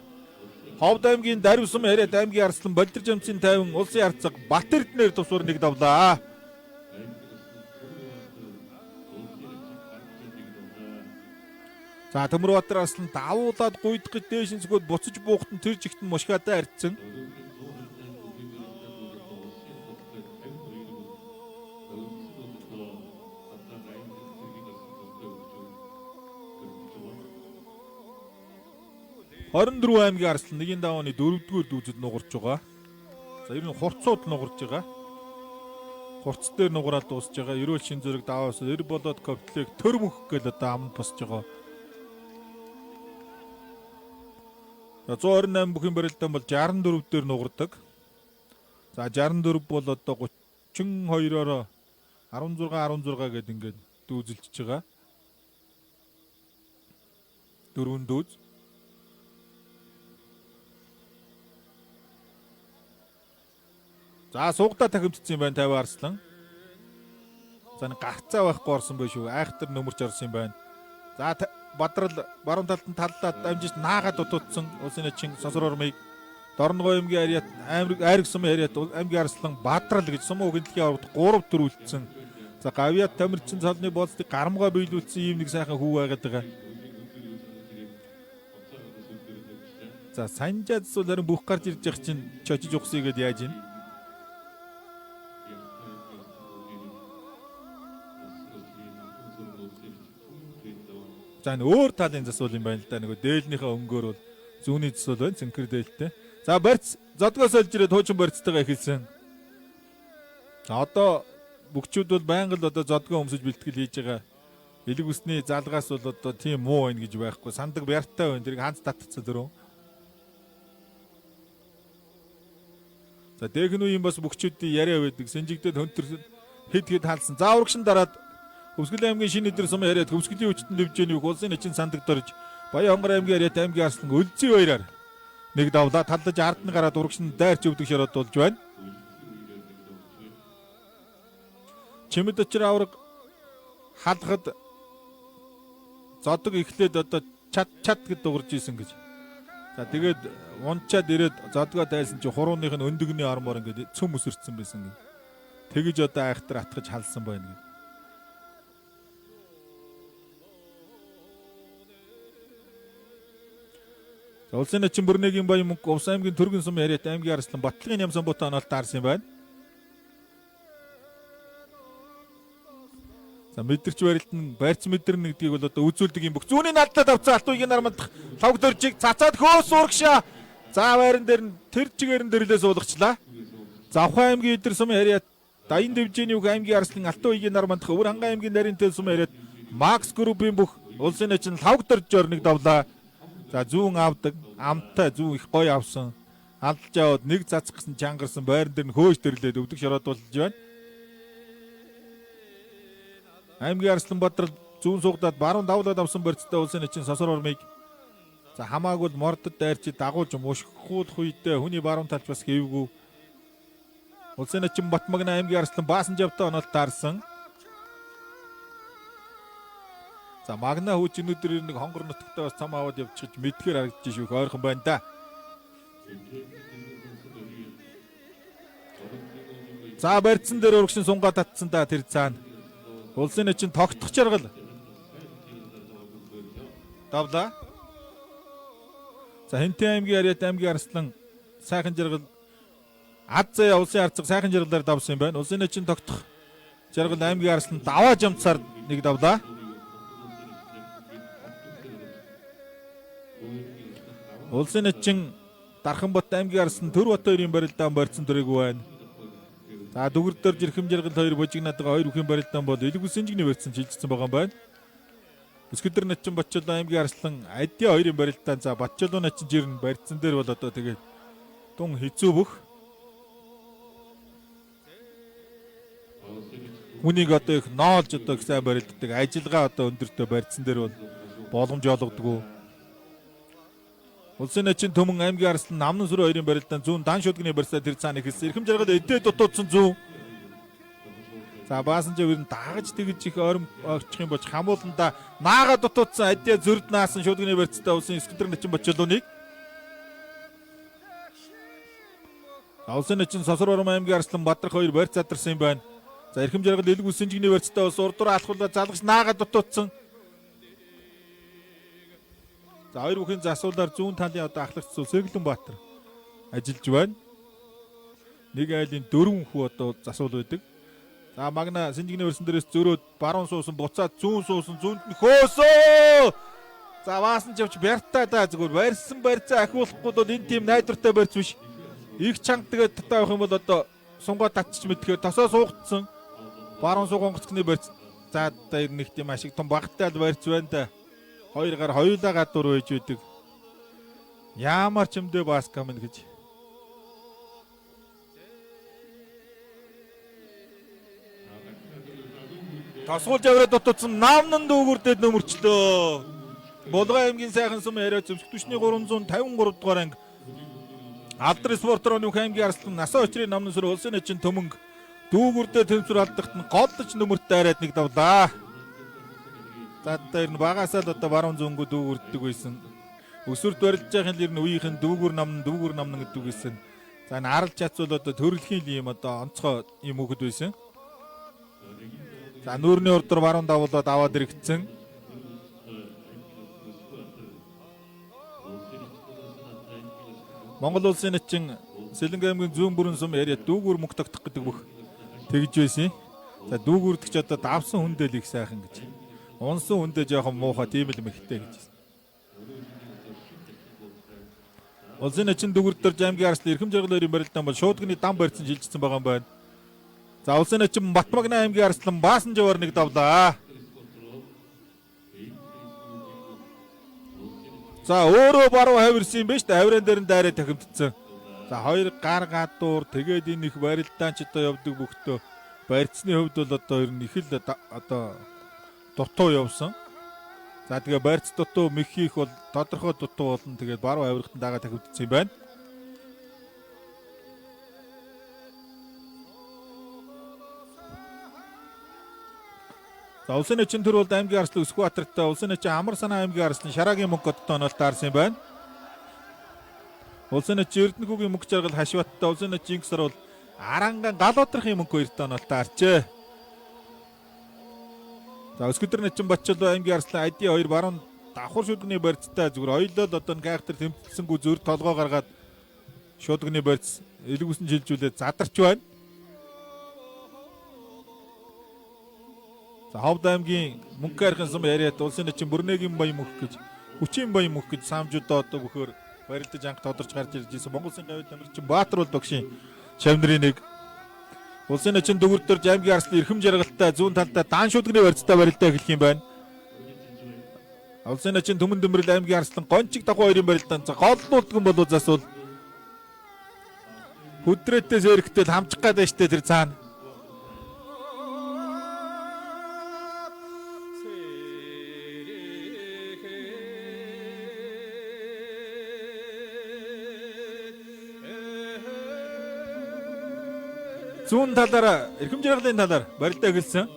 Ховд аймгийн Дарив сум яриад аймгийн Арслан Болдор жамцын 50 улсын арцаг Бат Эрдэнээр тусвар нэг давлаа. За Төмөрбаатар Арслан давуулаад гуйдах гэж дээшин зүгөөд буцаж буухт нь тэр жигт нь мушгаатай арцсан. Хорон аймгийн Арслан нэгийн давааны 4-р дүүзэд нугарч байгаа. За ер нь хурцууд нугарч байгаа. Хурц дээр нугараад дуусж байгаа. Ерөөл шин зэрэг даваас эр болоод комплект төр мөх гэл одоо амд босч байгаа. За 128 бүхэн барилдаан бол 64 дээр нугардаг. За 64 бол одоо 32-ороо 16 гэдэг ингээд дүүзэлж байгаа. Дөрвөн дүүз. За суугдаа тахимдсан юм байна 50 Арслан. За нэг гарцаа байхгүй орсон байх шүү. Айхтар нөмөрч орсон юм байна. За Бадрал баруун талд нь таллаад дамжиж наагаад дутуудсан улсын эчин Сосор ормыг Дорногой аймгийн ариат айраг сумын ариат аймгийн арслан Бадрал гэж сумын үгэнтлийн аврагт 3 төр үлдсэн. За Гавьяат Тамирчин цолны боолтыг гарамгаа биелүүлсэн ийм нэг сайхан хүү байгаад байгаа. За Санжаадс бол харин бүх гарч ирж явах чинь чочиж ухсъя гэдээ яаж юм? За өөр талын засвал юм байна л да. Нөгөө дээлнийхээ өнгөөр бол зүүнний засвал байна. Цэнхэр дээлтэй. За барьц зодгоос олж ирээд хуучин барьцтайгаа эхэлсэн. За одоо бүгчүүд бол байнга л одоо зодгоо өмсөж бэлтгэл хийж байгаа. Элэг усны залгаас бол одоо тийм муу байна гэж байхгүй. Сандаг бяртай байна. Тэрийг ханц татцсан дөрөв. За дээгнүү юм бас бүгчүүдийн яриа байдаг. Сэнжигдээд хөнтөр хэд хаалсан. За урагшин дараад Хөвсгөл аймгийн шинэ өдөр сум яриад хөвсгөлийн хүчтэн дэвжээний улсын эчин сандагд орж Баян хонгор аймгийн яриад аймгийн арслан өлзий баяраар нэг давлаа талдаж ард нь гараад урагшин дайрч өвдөг шороод болж байна. Чимэд очир авраг халахад зодог эхлээд одоо чат гэд дуурж исэн гэж. За тэгээд унчаад ирээд зодгоо дайсан чи хурууных нь өндөгний ормоор ингээд цөм өсөрцсөн байсан гэ. Тэгэж одоо айхтар атгаж халсан байна гэ. Улсын эчин бүрнэгийн баян мөнгө Увс аймгийн Түргэн сум яриат аймгийн арслан Батлагын Ямсан бутаа оноолт таарсан байна. За мэдэрч барилтан барьц мэдэрнэ гэдгийг бол одоо үзүүлдэг юм бүх. Зүүнний надлаад авцсан алтуугийн нармандах лав дөржиг цацаад хөөс урагшаа. За байран дээр нь тэр чигээрэн дэрлээ суулгачлаа. Завхан аймгийн Идэр сум яриат Даян дэвжээний үг аймгийн арслан алтуугийн нармандах Өвөр ханган аймгийн нарийн тэл сум яриат Макс группийн бүх улсын эчин лав дөрж орныг давлаа. За зүүн авдаг амттай зүүн их гоё авсан алдж аваад нэг цацгсан чангарсан байран дээр нь хөөж дэрлээд өвдөг шороод болж байна. Аймгийн Арсланбаатар зүүн сугдаад баруун давлаад авсан барьцтай улсын эчин Сосор ормыг за хамаагүй мордод дайрчид дагуулж мушхуулах үедээ хүний баруун талч бас хэвгүй. Улсын эчин Батмагна аймгийн Арслан баасан жавтаа оноолт таарсан. За Магна хүүч өнөөдөр нэг хонгор нутагтаа бас цам аваад явчихж мэдхээр харагдаж шүү ойрхон байна да. За барьцсан дээр урагшин сунгаа татсан да тэр цаана. Улсын эчин тогтох жаргал. Давла. За Хэнтэн аймгийн Ариат аймгийн Арслан сайхан жаргал ад заяа улсын арцаг сайхан жаргалаар давсан юм байна. Улсын эчин тогтох жаргал аймгийн Арслан даваа жамцаар нэг давлаа. Улсын эчин Дарханбат аймгийн Арслан Төр Бат хоёрын барилдаан барьсан төрөйг байна. За дүгэрдээр жирхэм жаргал хоёр божигнаатайгаа хоёр үхэн барилдаан бол элэг ус сэнжигний барьсан шилжсэн байгаа юм байна. Өскөдөр начин Батчолоо аймгийн Арслан Адди хоёрын барилдаан за Батчолоо начин жирэн барьсан дээр бол одоо тэгээд тун хэцүү бүх. Хүнийг одоо их ноолж одоо их сайн барилддаг ажиллагаа одоо өндөртөө барьсан дээр бол боломж олгодгоо. Улсын эчин Төмөн аймгийн Арслан Намнан сүрэ хоёрын барилдаан зүүн дан шүдгний барьцаа тэр цаана ихэлсэн. Эрхэм жаргал эдээ дутуудсан зүүн. За баасан жавэр нь даагаж тэгж их ойрон очих юм болж хамууланда наага дутуудсан адья зөрд наасан шүдгний барьцаа улсын Өскөдөр начин Бочолооныг. Улсын эчин Сосор Ором аймгийн Арслан Бадрах хоёр барьц задарсан юм байна. За эрхэм жаргал элэг ус сэнжигний барьцаа бас урдуур алхуулаад залгаж наага дутуудсан. За хоёр бүхэн засуулаар зүүн талын одоо ахлагч Сэргэлэн Баатар ажиллаж байна. Нэг айлын 4 хүү одоо засуул байдаг. За Магна сэнжигний өрсөн дээрээс зөрөөд баруун суусан буцаад зүүн суусан зүүнд нь хөөсөө. За баасан ч явж бяртаа да зүгээр барьсан барьцаа ахиулахгүй бол энэ тийм найдвартай барьц биш. Их чанга тэгээд татаа авах юм бол одоо сунгаа татчих мэдхээр тосоо суугдсан. Баруун сууган гоцгны барьц. За одоо нэг тийм ашиг том багтаал барьц байна да. Хоёр гар хоёулаа гадуур байж үүдэг. Ямар ч юмдээ баска мэн гэж. Тасгуулж аваад дутуудсан Намнан дүүгүрдэд нөмөрчлөө. Булган аймгийн сайхан сум яриа зөвсөх түвшний 353 дугаар анги. Алдар спортрооны аймгийн Арслан Насаа очрын Намнан сүрэ улсын эчин Төмөнг Дүүгүрдээ тэмцвэр алдахт нь голдож нөмөрт дайраад нэг давлаа. За дээр нь багасаа л одоо баруун зөнгөө дүүгүрддэг байсан. Өсвөрт барилж байхын л ер нь үеийнхэн дүүгүр намн гэдэг байсан. За энэ арал чац бол одоо төрөлхийн юм одоо онцгой юм өгд байсан. За нүүрний урдуур баруун давуулаад аваад иргэцэн. Монгол улсын эчин Сэлэнгэ аймгийн зүүн бүрэн сум яриа дүүгүр мөнгө тогтох гэдэг бүх тэгж байсан. За дүүгүрдч одоо давсан хүндэл их сайхан гэж. Унсан хүндээ жоохон муухай тийм л мэгтэй гэж. Улсын эчин дүүгүрдээр аймгийн арслан эрхэм жаргалын барилдаан бол шуудганы дам барьсан шилжсэн байгаа юм байна. За улсын эчин Батмагны аймгийн арслан Баасан жавар нэг давлаа. За өөрөө баруун хавирсан юм байна шүү дээ. Хавиран дээр нь дайраа тахимдсан. За хоёр гар гадуур тэгээд энэ их барилдаан ч одоо явдаг бүхтөө барьцны хувьд бол одоо ер нь их л одоо дутуу явсан. За тэгээ барьц дутуу мөхих бол тодорхой дутуу болно. Тэгээд баруун хавиргатан дагаа тахивдсан юм байна. За улсын эчин төр бол аймгийн арслан Өсгөөбаатартай улсын эчин Амар санаа аймгийн арслан Шараагийн мөнгө одтооноос таарсан юм байна. Улсын эчин Эрдэнэхүүгийн мөнгө жаргал Хашбаттай улсын эчин Инксар бол Аранган Галуутрахын мөнгө 2 тонол таарчээ. За Өсгөдөр эчин Батчил аймгийн арслан Ади 2 баруун давхар шүдгний барьцтай зүгээр ойлол одоо гаахтар тэмцэлсэнгүй зөр толгоо гаргаад шүдгний барьц элгүүсэн жилжүүлээд задарч байна. За Ховд аймгийн мөнгө архин сум яриад улсын эчин Бүрнэгийн баян мөх гэж хүчин баян мөх гэж самжуудаа одоо бөхөр барилдаж анх тодорч гарч ирж ирсэн. Монгол Улсын гавьяа тамирчин Баатар бол догшин шавнырын нэг. Улсын эчин дүүгүрдээр аймгийн арслан эрхэм жаргалтай зүүн талдаа даан шүдгний барьцтай барилдаа эхлэх юм байна. Улсын эчин Түмэн Дөмрөл аймгийн арслан Гончиг дагуу хоёрын барилдаан голлуулдган болов засвал хүдрээтэй сэрэгтэл хамчих гад байжтэй тэр цаана. Зүүн талаараа эрхэм жаргалын талаар барилдаа эхэлсэн.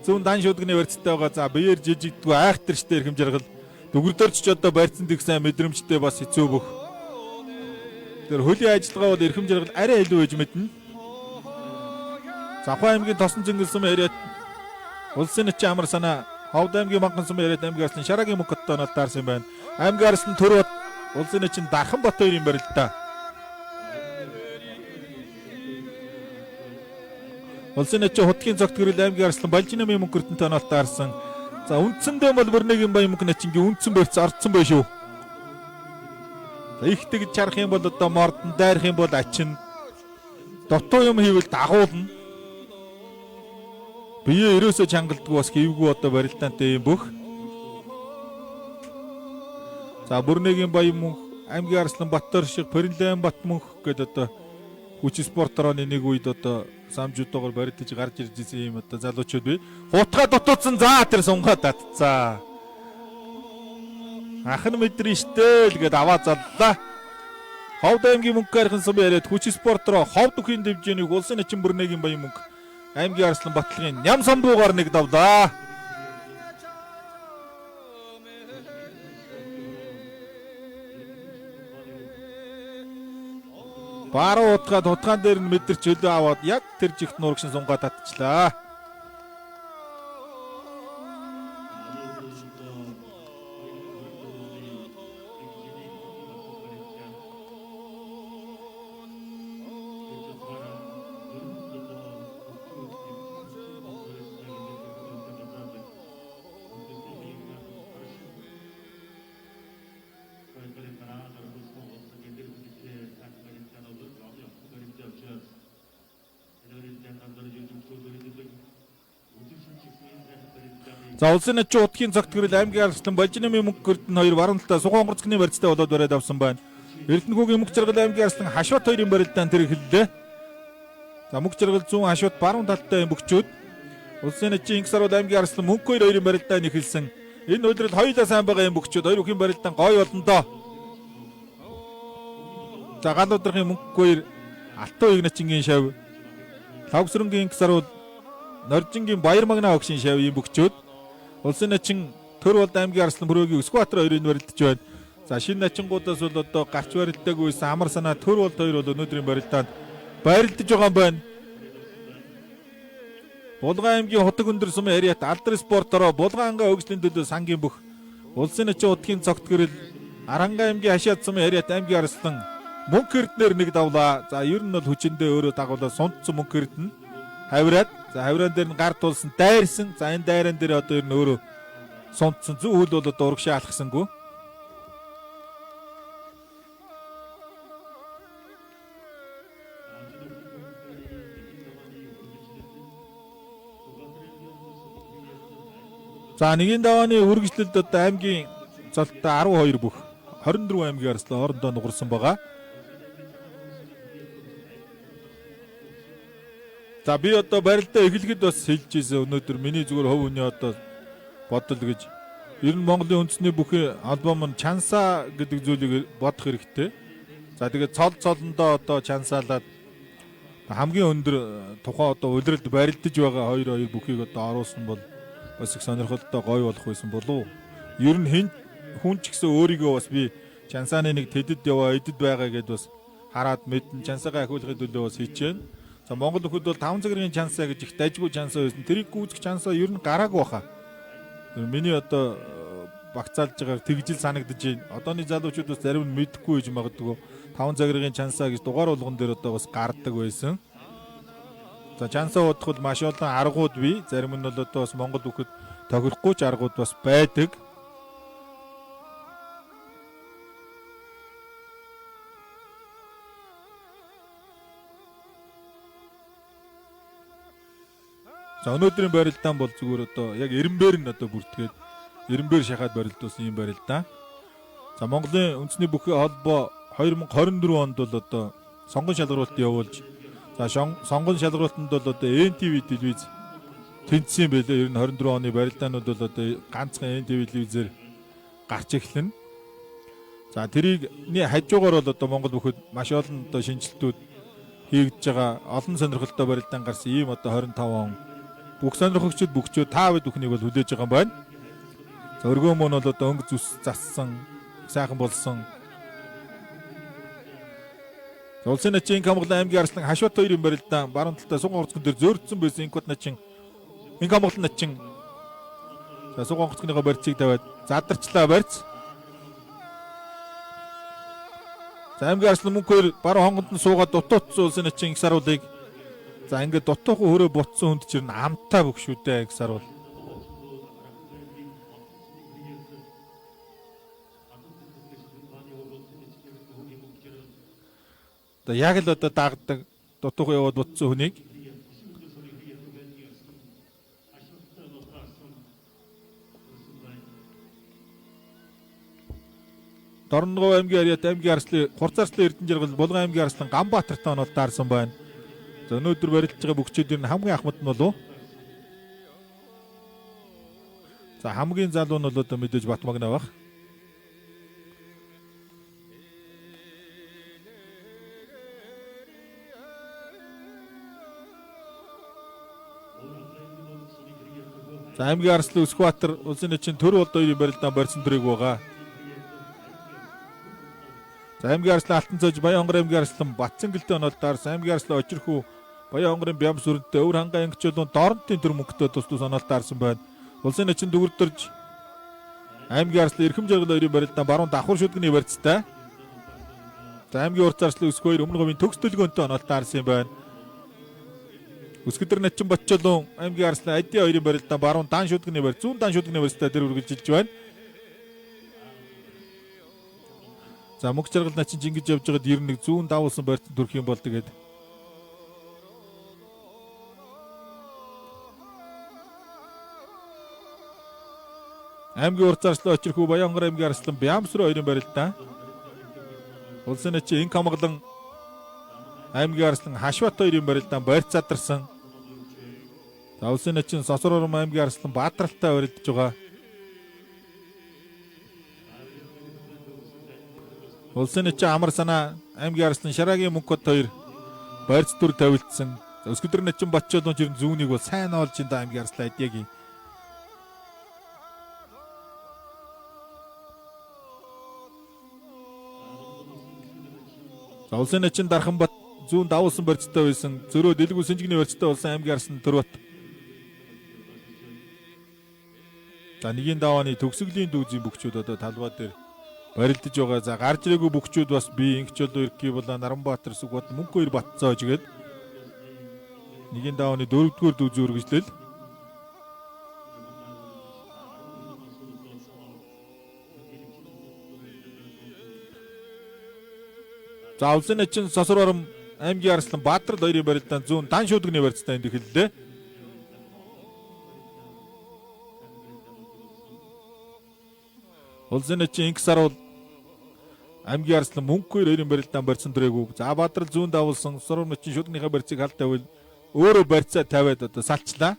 Зүүн дан шүдгний барьцтай байгаа. За биеэр жижигдгүй айхтар штэ эрхэм жаргал. Дүгэрдэрч ч одоо барьцсан дэх сайн мэдрэмжтэй бас хэцүү бөх. Тэр хөлийн ажиллагаа бол эрхэм жаргал арай илүү гэж мэднэ. Завхан аймгийн Тосон Зингэл сум яриад улсын эчин Амар санаа Ховд аймгийн Манган сум яриад аймгийн арслан Шараагийн мөнгө одтооноос таарсан юм байна. Аймгийн арслан Төрөд улсын эчин Дархан Бат хоёрын барилдаа. Улсын эчин Хутгийн цогт гэрэл аймгийн арслан Балжинамын мөнгө өртөн тоноолт таарсан. За үндсэндээ бол Бүрнэгийн баян мөнгө начингийн үндсэн барьц орцсон bay шүү. За их тэгж чарах юм бол одоо мордон дайрах юм бол ачин. Дотоо юм хийвэл дагуулна. Бие ерөөсөө чангалдгүй бас гівгүй одоо барилдаантай юм бүх. За Бүрнэгийн баян мөнгө аймгийн арслан Баттар шиг Поринлайн Бат мөнгө гэдэг одоо хүч спортороны нэг үед одоо самжуудаагаар барилдаж гарч ирж ирсэн юм одоо залуучууд бий. Хутгаа дутуудсан за тэр сунгаа татцаа. Ахын мэдрэн штэ л гээд аваа заллаа. Ховд аймгийн мөнгө архин сум яриад хүч спортороо Ховд бүхийн дэвжээнийг улсын эчин Бүрнэгийн баян мөнгө аймгийн арслан Батлагын ням самбуугаар нэг давлаа. Баруун утгаад хутгаан дээр нь мэдэрч хөлөө аваад яг тэр жигт нурагшин сунгаа татчихлаа. За улсын эчин Хутгийн цогт гэрэл аймгийн арслан Балжинамын мөнгө өртөн хоёр баруун талдаа Сухан онгоцгоны барьцтай болоод бариад авсан байна. Эрдэнэхүүгийн мөнгө жаргал аймгийн арслан Хашбат хоёрын барилдаан тэр эхэллээ. За мөнгө жаргал зүүн Хашбат баруун талдаа мөнгөчүүд. Улсын эчин Инксар аймгийн арслан мөнгө хоёрын барилдаан эхэлсэн. Энэ үйлрэл хоёулаа сайн байгаа юм мөнгөчүүд хоёр бүхийн барилдаан гоё болно доо. За Галуутрахын мөнгө хоёр Алтан Игначингийн шав Тавгсрынгийн гисарууд Норжингийн Баяр Магна огшин шавь ийм бөхчөөд улсын начин Төр болд аймгийн Арслан Бүрөөгийн Өсгөөбаатар хоёрын барилдаж байна. За шинэ начингуудаас бол одоо гарч барилдаагүй байсан амар санаа Төр болд хоёр бол өнөөдрийн барилдаанд барилдаж байгаа юм байна. Булган аймгийн Хотог өндөр сум ариат алдар спортороо Булган ангаа өгслийн төлөө сангийн бүх улсын начин утгийн цогт гэрэл Аранга аймгийн Хашаад сум ариат аймгийн Арслан мөнгө эрднэр нэг давлаа. За ер нь бол хүчиндээ өөрөө дагуулаа сунтсан мөнгө эрдэнэ хавираад за хавиран дээр нь гар тулсан дайрсан. За энэ дайран дээр одоо ер нь өөрөө сунтсан зөв хөл бол одоо урагшаа алхсангүй. За нэгэн давааны үргэлжлэлд одоо аймгийн цолтой 12 бүх 24 аймгийн Арслан хоорондоо нугарсан байгаа. За би одоо барилдаа эхлэхэд бас хэлж ийсэн өнөөдөр миний зүгээр хөв өний одоо бодол гэж ер нь Монголын үндэсний бүхий албам нь чансаа гэдэг зүйлийг бодох хэрэгтэй. За тэгээд цолондоо одоо чансаалаад хамгийн өндөр тухайн одоо улиралд барилдаж байгаа 2 бүхийг одоо оруулсан бол бас их сонирхолтой гоё болох байсан болов. Ер нь хүн ч гэсэн өөрийгөө бас би чансааны нэг тэдэд яваа эдэд байгаа гэдээ бас хараад мэдэн чансаагаа ахиулахын төлөө бас хичээн. За Монгол нөхөд бол 5 цагийн чансаа гэж их дайггүй чансаа байсан. Тэрийг гүйцэх чансаа ер нь гараагүй баха. Миний одоо багцаалж байгаа тэгжил санагдаж байна. Одооны залуучууд бас зарим нь мэдэхгүй гэж магадгүй 5 цагийн чансаа гэж дугаар болгон дээр одоо бас гардаг байсан. За чансаа удахад маш олон аргууд бий. Зарим нь бол одоо бас Монгол нөхөд тохирохгүй ч аргууд бас байдаг. За өнөөдрийн барилдаан бол зүгээр одоо яг Эренбээр нь одоо бүртгээд Эренбээр шахаад барилдуулсан юм барилдаа. За Монголын үндэсний бүхий холбоо 2024 онд бол одоо сонгон шалгаруулалт явуулж за сонгон шалгаруулалтанд бол одоо NTV телевиз тэнцсэн байлээ. Ер нь 24 оны барилдаанууд бол одоо ганцхан NTV телевизээр гарч эхлэнэ. За тэрийгний хажуугаар бол одоо Монгол бүхэд маш олон одоо шинжилтүүд хийгдэж байгаа олон сонирхолтой барилдаан гарсан ийм одоо 25 он бүх сонирхогчид бүгчөө та бид бүхнийг бол хүлээж байгаа юм байна. За өргөө мөн бол одоо өнгө зүс зассан сайхан болсон. Улсын начин Камглан аймгийн Арслан Хашбат хоёрын барилдаан баруун талтай суган орцгон дээр зөөрдсөн байсан инкот начин Камглан начин за суган орцгоныхоо барьцыг тавиад задарчлаа барьц. За аймгийн Арслан мөнгө хоёр баруун хонгонд нь суугаад дутуутсан улсын начин их саруулыг за ингээд дутуухан хөрөө бутсан хүнд чинь амтаа бүх шүү дээ их саруул. Одоо яг л одоо дагдаг дутуухан яваад бутсан хүнийг Дорногов аймгийн ариат аймгийн Арслан Хурцаарслан Эрдэнэ жаргал Булган аймгийн Арслан Ганбаатартай онол таарсан байна. За өнөөдөр барилдаж байгаа бүгчүүдийн хамгийн ахмад нь болов. За хамгийн залуу нь бол одоо мэдээж Бат Магна байх. За аймгийн Арслан Өсгөөбаатар улсын начин Төр болд хоёрын барилдаан барьсан төрөйг байгаа. За аймгийн Арслан Алтанцоож Баянгор аймгийн Арслан Батцангэлтэй онол таарсан аймгийн Арслан Очирхүү Баянгорын Бямс өрөнтэй өвөр хангаа ангичуулын Доронтын төр мөнгөтэй тус онол таарсан байна. Улсын начин дүгэрдэрж аймгийн Арслан Эрхэм жаргал хоёрын барилдаан баруун давхар шүдгний барьцтай. За аймгийн Урц Арслан Өсгөө хоёр өмнө говийн төгс төлгөөнтэй онол таарсан юм байна. Үсгэдэр начин Ботчолон аймгийн Арслан Ади хоёрын барилдаан баруун дан шүдгний барьц зүүн дан шүдгний барьцтай тэр үргэлжилж байна. За мөнгө жаргал начин ингэж явж байгаад 91 зүүн давуулсан барьц төрөх юм бол тэгээд аймгийн Урц Арслан Очирхүү Баянгор аймгийн Арслан Бямсруу хоёрын барилдаан улсын начин Камглан аймгийн Арслан Хашбат хоёрын барилдаан барьц задарсан. За улсын начин Сосрором аймгийн Арслан Баатаралтай барилдаж байгаа. Улсын начин Амар санаа аймгийн Арслан Шараагийн мөнгөт хоёр барьц төр тавилдсан. За Өскөдөр Начин Батчаалын жирэн зүүнийг бол сайн олж ин да аймгийн Арслан Адягийн. За Улсын Начин Дарханбат зүүн давуулсан барьцтай байсан. Зөрөө Дэлгүү Сэнжигний барьцтай болсон аймгийн Арслан Төрбат. За нэгийн давааны төгсгөлийн дүүзийн бүгчүүд одоо талбай дээр барилдаж байгаа. За гарч ирээгүй бүгчүүд бас би Инхч Олоо Ирки болон Наранбаатар Сүгбат Мөнх 2 Батцоож гээд нэгийн давааны 4-р дүүзийн үргэлжлэл. За Улсын Начин Сосор Барам аймгийн Арслан Баатар 2-ын барилдаан зүүн дан шуудганы барьцтай энд эхэллээ. Улсын Начин Инксар бол аймгийн Арслан Мөнх 2-ын барилдаан барьсан дөрөөгөө. За Баатар зүүн давуулсан Сосор Начин шуудгийнхаа барьцыг халт тавил өөрөө барьцаа тавиад одоо салчлаа.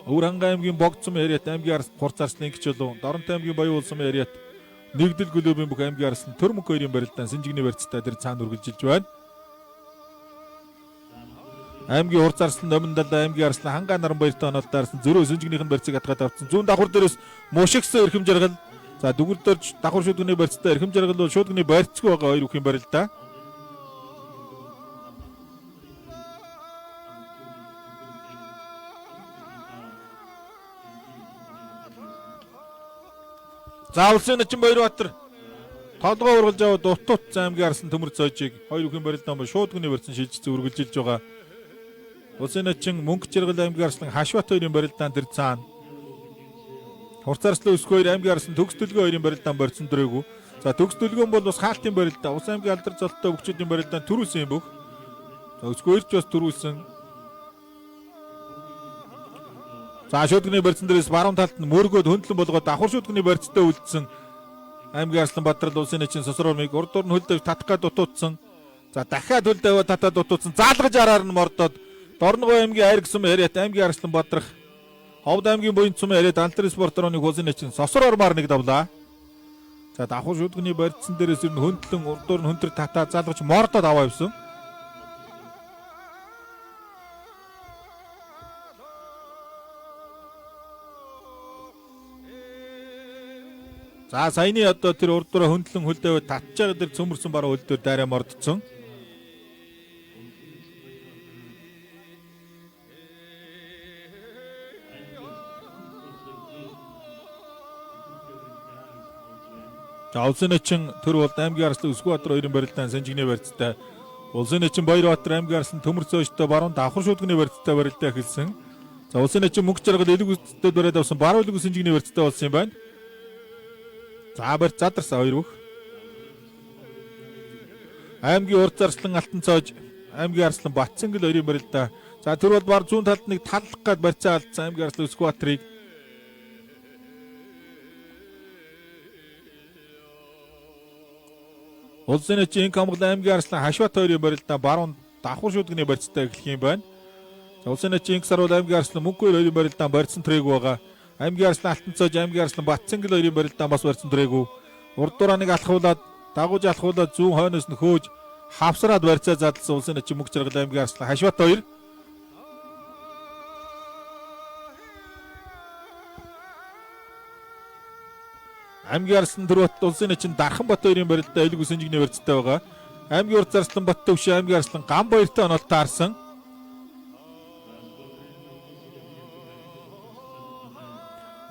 Өвөрхангай аймгийн Богдсум яриат аймгийн Хурц Арслан Инхч Олоо, Доронтой аймгийн Баян улсам яриат Нэгдэл клубын бүх аймгийн Арслан Төр Мөнх 2-ын барилдаан Сэнжигний барьцтай тэр цаана үргэлжилж байна. Аймгийн Хурц Арслан Номиндалда аймгийн Арслан Хангай Наранбаяртай оноод таарсан Зөрөө Сэнжигнийх нь барьцыг атгаад авсан. Зүүн давхар дээрээс мушигсан эрхэм жаргал. За дүгэрдөрж давхар шуудганы барьцтай эрхэм жаргал бол шуудганы барьцгүй байгаа хоёр бүхийн барилдаа. За Улсын Начин Баярбаатар толгой ургалж аваад Утут аймгийн Арслан Төмөр цоожийг хоёр бүхэн барилдаан ба шуудганы барьсан шилжиж үргэлжилж байгаа. Улсын Начин Мөнх Жаргал аймгийн Арслан Хашбат 2-ын барилдаан тэр цаана. Хурц Арслан Өсгөө 2 аймгийн Арслан Төгс Төлгөө 2-ын барилдаан барьсан дөрөөгөө. За Төгс Төлгөөн бол бас хаалтын барилдаан. Улс аймгийн алдар золтой бүгчүүдийн барилдаан төрүүлсэн юм бүх. За Өсгөө 2 ч бас төрүүлсэн. За шуудганы барьцсан дээрээс баруун талд нь мөргөөд хөндлөн болгоод давхар шуудганы барьцтай үлдсэн аймгийн Арслан Баатар Улсын Начин Сосор Барамыг урд дуур нь хөл давж татах гээд дутуудсан. За дахиад хөл даваад татаад дутуудсан. Заалгаж араар нь мордоод Дорногов аймгийн Айр гэсэн яриат аймгийн Арслан Баатрах Ховд аймгийн Буян цум яриат Антар спорторооны Улсын Начин Сосор Барамаар нэг давлаа. За давхар шуудганы барьцсан дээрээс нь хөндлөн урд дуур нь хөнтөр татаа заалгаж мордоод аваа явсан. За саяны одоо тэр урдураа хөндлөн хөл даваад татж байгаа тэр цөмөрсөн бараа хөл дээр дайраа мордсон. За Улсын Начин төр бол аймгийн Арслан Өсгөөбаатар 2-ын барилдаан Сэнжигний барьцтай. Улсын Начин Баярбаатар аймгийн Арслан Төмөр цоожтой баруун давхар шуудганы барьцтай барилдаа эхэлсэн. За Улсын Начин Мөнх Жаргал элэг үстэд бариад авсан баруун элэг Сэнжигний барьцтай болсон юм байна. За барь задарсан хоёр бүх. Аймгийн Урд Арслан Алтан цоож аймгийн Арслан Батцангэл 2-ын барилдаа. За тэр бол бар зүүн талд нэг таллах гээд барьцаа алдсан аймгийн Арслан Өсгөөбаатарыг. Улсын Начин Инкамгал аймгийн Арслан Хашбат 2-ын барилдаа баруун давхар шуудганы барьцтай эхлэх юм байна. За Улсын Начин Инксар бол аймгийн Арслан Мөнх 2-ын барилдаан барьсан трээг байгаа. Аймгийн Арслан Алтан цоож аймгийн Арслан Батцангэл 2-ын барилдаан бас барьсан трээгүү. Урд дурааныг алхуулаад дагууж алхуулаад зүүн хойноос нь хөөж хавсраад барьцаа задлсан Улсын Начин Мөнх Жаргал аймгийн Арслан Хашбат 2. Аймгийн Арслан Төрбат Улсын Начин Дарханбат 2-ын барилдаа элэг Сэнжигний барьцтай байгаа. Аймгийн Урд Арслан Бат төвш аймгийн Арслан Ганбаяртай оноод таарсан.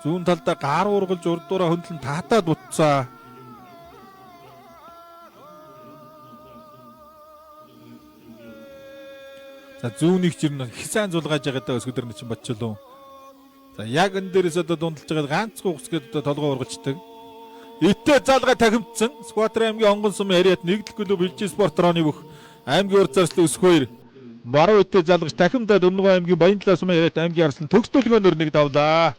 Зүүн талдаа гар ургалж урдуура хөндлөн татаад утсаа. За зүүнийг жирнэ хисайн зулгааж байгаа даа Өсгөдөр Начин Батчаалуу. За яг энэ дээрээс одоо дундалж байгаа ганцхан угсгээд одоо толгой ургалждаг. Итэ залгаа тахимдсан Скватер аймгийн онгон сум яриад нэгдэл клуб Илжи спортрооны бүх аймгийн Урд Арслан Өсгөө 2 баруун итэ залгаж тахимдаад Өмнөг аймгийн Баянлаа сум яриад аймгийн Арслан Төгс Төлгөөнөөр нэг давлаа.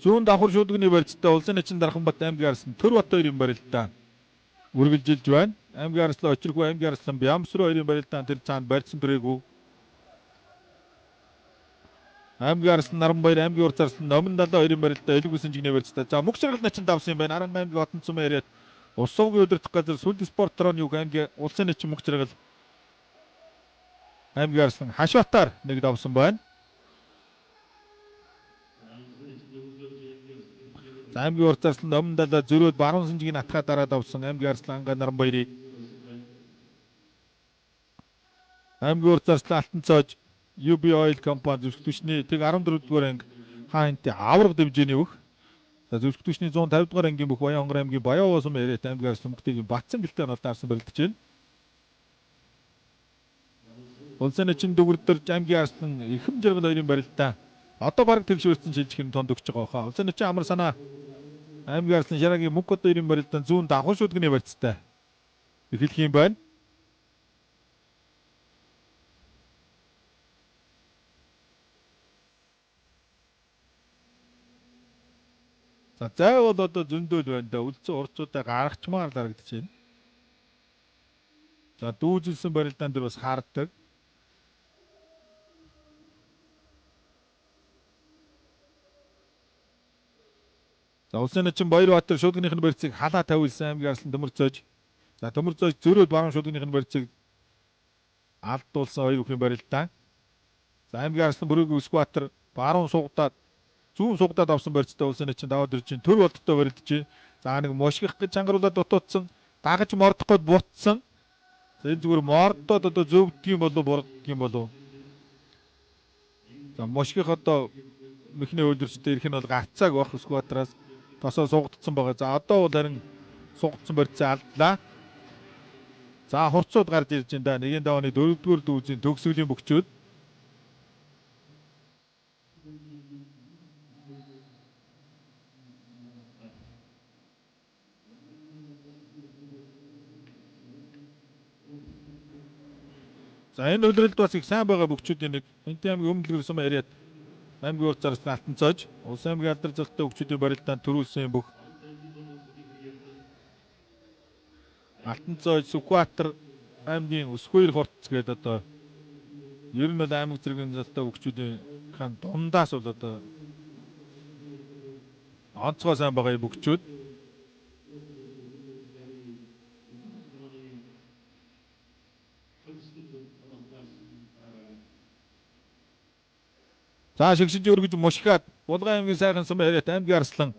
Зүүн давхар шүдгний барилцтай Улсын эчин Дарханбат аймгийн арслан Төрбат 2-ын барилдаа үргэлжилж байна. Аймгийн арслан Очирхүү аймгийн арслан Бямсруу 2-ын барилдаан тэр цаанд барьсан төрөйгөө. Аймгийн арслан Наранбаяр аймгийн урт арслан Номон Далаа 2-ын барилдаа Элэг үсэн жигний барилцтай. За мөх шаргал начин давсан юм байна. 18 аймгийн Хотон цумын яриад Усуугийн удирдах газар Сүлд спорт троон юг аймгийн Улсын эчин мөх шаргал аймгийн арслан Хашбатаар нэг давсан байна. За аймгийн урт арслан Номон Далаа зөрөөд баруун сэнжгийн атгаа дараа давсан аймгийн арслан Анга Наранбаярыг аймгийн урт арслан Алтан цоож UB Oil компани зөвшөлт түвшний тэг 14-р анги хаанти авраг дэмжээний бүх. За зөвшөлт түвшний 150-р ангийн бүх Баянгор аймгийн Баян сум яриат аймгийн арслан мөхтийг Батсан гэлтэй нь таарсан барилдаж байна. Улсын эчин дүгүрдэр аймгийн арслан Эрхэм жаргал 2-ын барилдаа одоо бараг тэгшүүрсэн шилжих нь тонд өгч байгаа хаа. Улсын эчин амар санаа аймгийн арслан Шарагийн Мөнхбат 2-ын барилдаан зүүн давхар шүдгний барилцтай эхлэх юм байна. За зай бол одоо зөндөөл байна да. Үлдсэн урцуудаа гаргачмаар дарагдаж байна. За дүүжилсэн барилдаан дээр бас хаардаг. За Улсын эчин Баярбаатар шүдгнийхний барьцыг халаа тавилсан аймгийн арслан Төмөр цоож. За Төмөр цоож зөрөөд баруун шүдгнийхний барьцыг алдуулсан хоёр бүхний барилдаан. За аймгийн арслан Бүрээгүй Өсбаатар баруун сугдаад зүүн сугдаад авсан барьцтай Улсын эчин даваад ирж чинь төр болттой барилдаж. За нэг мошгих гэж чангаруулаад дутуудсан. Дагаж мордох гээд бутсан. За энэ зүгээр мордоод одоо зөвддөг юм болов бургаддаг юм болов. За мошгих одоо мэхний үйлдвэрчдээ ирэх нь бол гацааг бах Өсбаатараас тосоо сугдсан байгаа. За одоо бол харин сугдсан барьцаа алдлаа. За хурцууд гарч ирж байна да. Нэгийн давааны 4-р дүүзийн төгсгөлийн бөхчүүд. За энэ үйлрэлд бас их сайн байгаа бөхчүүдийн нэг Энтийн аймгийн өмнөд сум яриад аймгийн урт зарсан Алтан цоож Улсын аймгийн алдар залттай бөхчүүдийн барилдаанд төрүүлсэн бүх Алтан цоож Сүхбаатар аймгийн Өсгүйр хурц гэдэг одоо ер нь аймаг зэргийн залттай бөхчүүдийн хан дундаас бол одоо онцгой сайн байгаа бөхчүүд. За шигшиж өргөж мушхаад Булган аймгийн сайхан сум яриат аймгийн арслан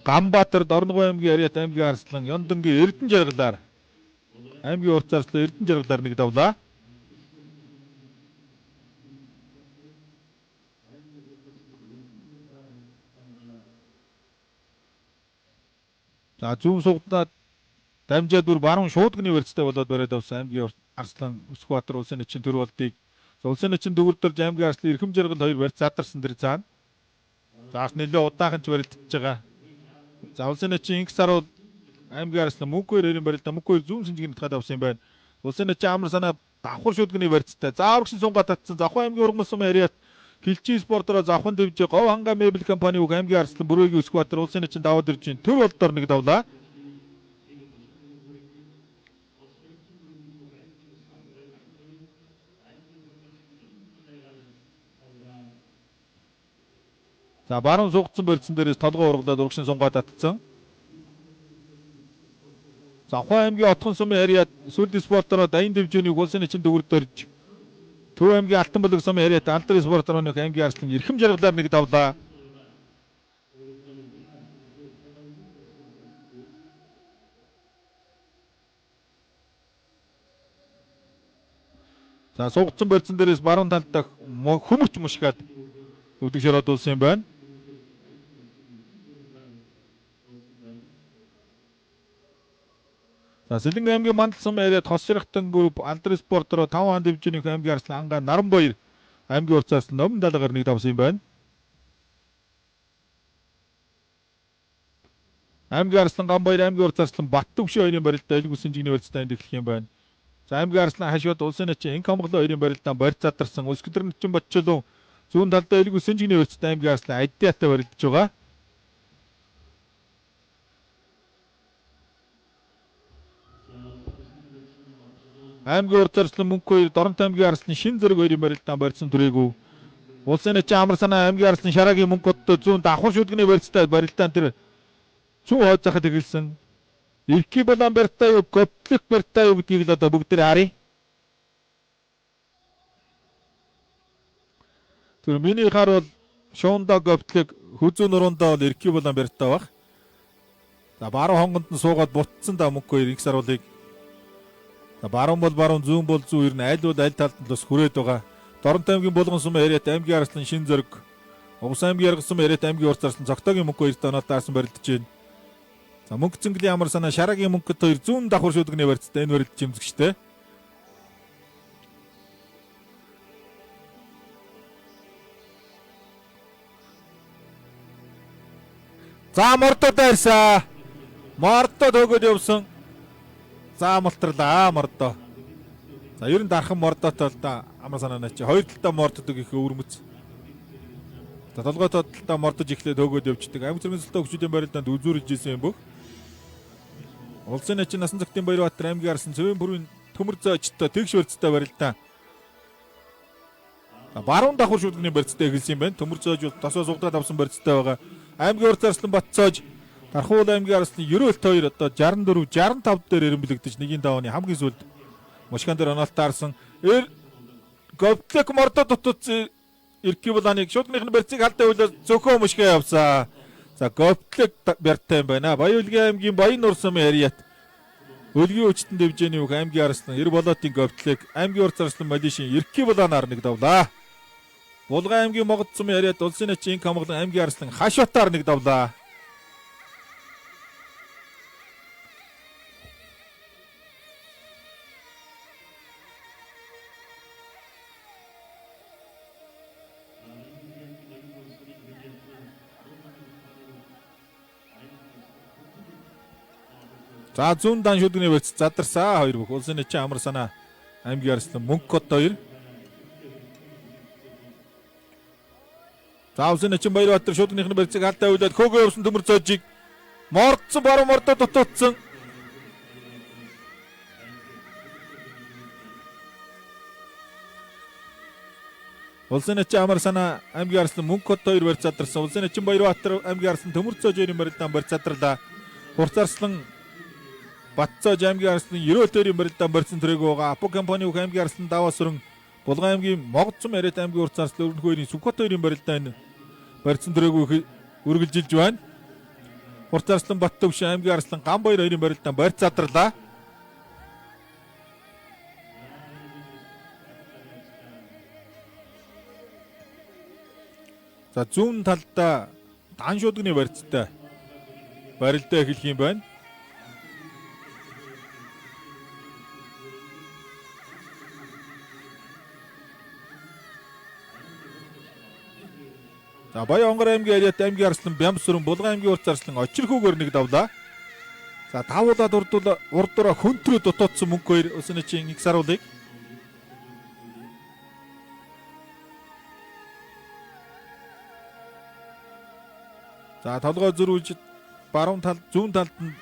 Ганбаатар Дорногов аймгийн яриат аймгийн арслан Ёндонгийн Эрдэнэ жаргалаар аймгийн урт арслан Эрдэнэ жаргалаар нэг давлаа. За зүүн сугдаад дамжаад бүр баруун шуудганы барьцтай болоод бариад авсан аймгийн арслан Өсбаатар Улсын эчин төр болдгийг Улсын эчин дүгүрдэрж аймгийн арслан Эрхэм жаргал 2 барьц задарсан дэр цаана. Заас нэлээ удаахан ч барилдаж байгаа. За Улсын эчин инх сарууд аймгийн арслан Мөнхбаяр 2-ын барилдаа Мөнхбаяр зүүн сэнжгийн нутгаад авсан юм байна. Улсын эчин амар санаа давхар шүдгний барьцтай. За урагшин сунгаа татсан Завхан аймгийн ургамал сум яриат Хилчийн спортороо Завхан дэвж Говь ханга мебель компани үг аймгийн арслан Бүрээгийн Өсбаатар Улсын эчин даваад ирж чинь төр болдоор нэг давлаа. За баруун сугдсан барьцсан дээрээс толгой ургалаад урагшин сунгаа татсан. Завхан аймгийн Отхон сумын яриад Сүлд спортороо Даян дэвжээний Улсын эчин дүгүрдэрж Төв аймгийн Алтан булаг сумын яриад Алдар спорторооны аймгийн арслан Эрхэм жаргалаар нэг давлаа. За сугдсан барьцсан дээрээс баруун талд дах хүмүүч мушгаад өвдөг шороод улсан юм байна. За Сэлэнг аймгийн Мандал сум яриад Хосширхтан групп Алдар спортороо 5 хаан дивизионын аймгийн арслан Анга Наранбаяр аймгийн урт арслан Номон Далаагаар нэг давсан юм байна. Аймгийн арслан Ганбаяр аймгийн урт арслан Баттөвшин 2-ын барилдаа Элэг үсэн жигний барилдаа эхлэх юм байна. За аймгийн арслан Хашбат Улсын эчин Инх Хамглан 2-ын барилдаа барьц задарсан Өскөдөр Нүчин Батчлуу зүүн талдаа Элэг үсэн жигний барилдаа аймгийн арслан Адиатай барилдаж байгаа. аймгийн урд зарслан мөнх 2 Доронт аймгийн арслан шин зэрэг 2-ын барилдаан барьсан түрээгүй. Улсын нэгэн амар санаа аймгийн арслан Шарагийн мөнх хоттой зүүн давхар шүдгний барилцтай барилдаан тэр зүүн хойд захад тэгэлсэн. Ирки болон барьтаа юу гоплик барьтаа юу гэдгийг л одоо бүгд харъя. Тэр миний хар бол шуундаа гоплик хүзүү нуруундаа бол ирки болон барьтаа баг. За баруун хонгонд нь суугаад бутцсан да мөнх 2 их саруулыг. За баруун бол баруун, зүүн бол зүүн, ер нь аль бол аль талд нь бас хүрээд байгаа. Доронт аймгийн Булган сум яриат аймгийн арслан шин зэрэг, Увс аймгийн Яргал сум яриат аймгийн урд зарслан цогтоогийн мөнх 2 доноод даарсан барилдаж байна. За мөнх цэнглийн амар санаа Шарагийн мөнх 2 зүүн давхар шүдгний барьцтай энэ барилдаж юмзгчтэй. За мордод дайрсаа. Мордод өгөөд явсан. За мултралаа мордоо. За ер нь дархан мордоотой л да амар санаанаа чи хоёр талдаа мордод их өвөрмөц. За толгой талдаа мордож ихлээд өгөөд явждаг. Амь цэргийн сэлтөө өгчүүдийн барилдаанд үзүүрж ийсэн юм бүх. Улсын нэгэн насан цагтын Баярбаатар аймгийн арсан Цэвэн бүрийн төмөр зоочтой тэгш барьцтай барилдаан. За баруун давхар шүдгний барьцтай эхэлсэн юм байна. Төмөр зоож бол тосоос угдаад авсан барьцтай байгаа. Аймгийн урд зарслан Батцоож Тархуул аймгийн арслан 92 одоо 64 65 дээр эренбэлэгдэж 1-5-ны хамгийн сүүлд Мушкан дээр оноолт таарсан. Гоплик мордо дутууц Ирки Буланыг шүдгнийхний барьцыг халдаа үйлээ зөкөө мушгаа явсаа. За гоплик барьтай юм байна. Баяулгийн аймгийн Баян нурсан яриат. Өлгийн өчтөнд дэвжээний үг аймгийн арслан 90 болоотын гоплик аймгийн урд зарслан Малишин Ирки Буланаар нэг давлаа. Булган аймгийн Могод сум яриат улсын нэгэн Камгалан аймгийн арслан Хашбатаар нэг давлаа. За зүүн дан шүдгний барьц задарсаа хоёр бүх улсын нэгэн амар санаа аймгийн арслан мөнх хот 2. За улсын нэгэн Баярбаатар шүдгнийхний барьцыг алдаа үйлээд хөөгөө явсан төмөр зоожиг мордсон баруун мордоо дутуудсан. Улсын нэгэн амар санаа аймгийн арслан мөнх хот 2 барьц задарсан. Улсын нэгэн Баярбаатар аймгийн арслан төмөр зоож 2-ын барилдаан барьц задарлаа. Хурц арслан Батцоож аймгийн арслан 92-ийн барилдаан барьсан төрөйгөө байгаа. Апо компани бүх аймгийн арслан даваас өрн Булган аймгийн Могод сум яриат аймгийн урд зарслан өрнөхөөрийн Сүхбат 2-ийн барилдаан барьсан төрөйгөө үргэлжилж байна. Хурц арслан Баттөвш аймгийн арслан Гамбаяр 2-ийн барилдаан барьц задарлаа. За зүүн талдаа дан шүдгний барьцтай барилдаа эхлэх юм байна. За Баян онгор аймгийн яриат аймгийн арслан Бямсүрэн Булган аймгийн урд зарслан Очирхүүгээр нэг давлаа. За тавуудаад урдуура хөнтрөө дутуудсан мөнх 2 улсын нэгэн их саруулыг. За толгой зөрүүлж баруун тал зүүн талд нь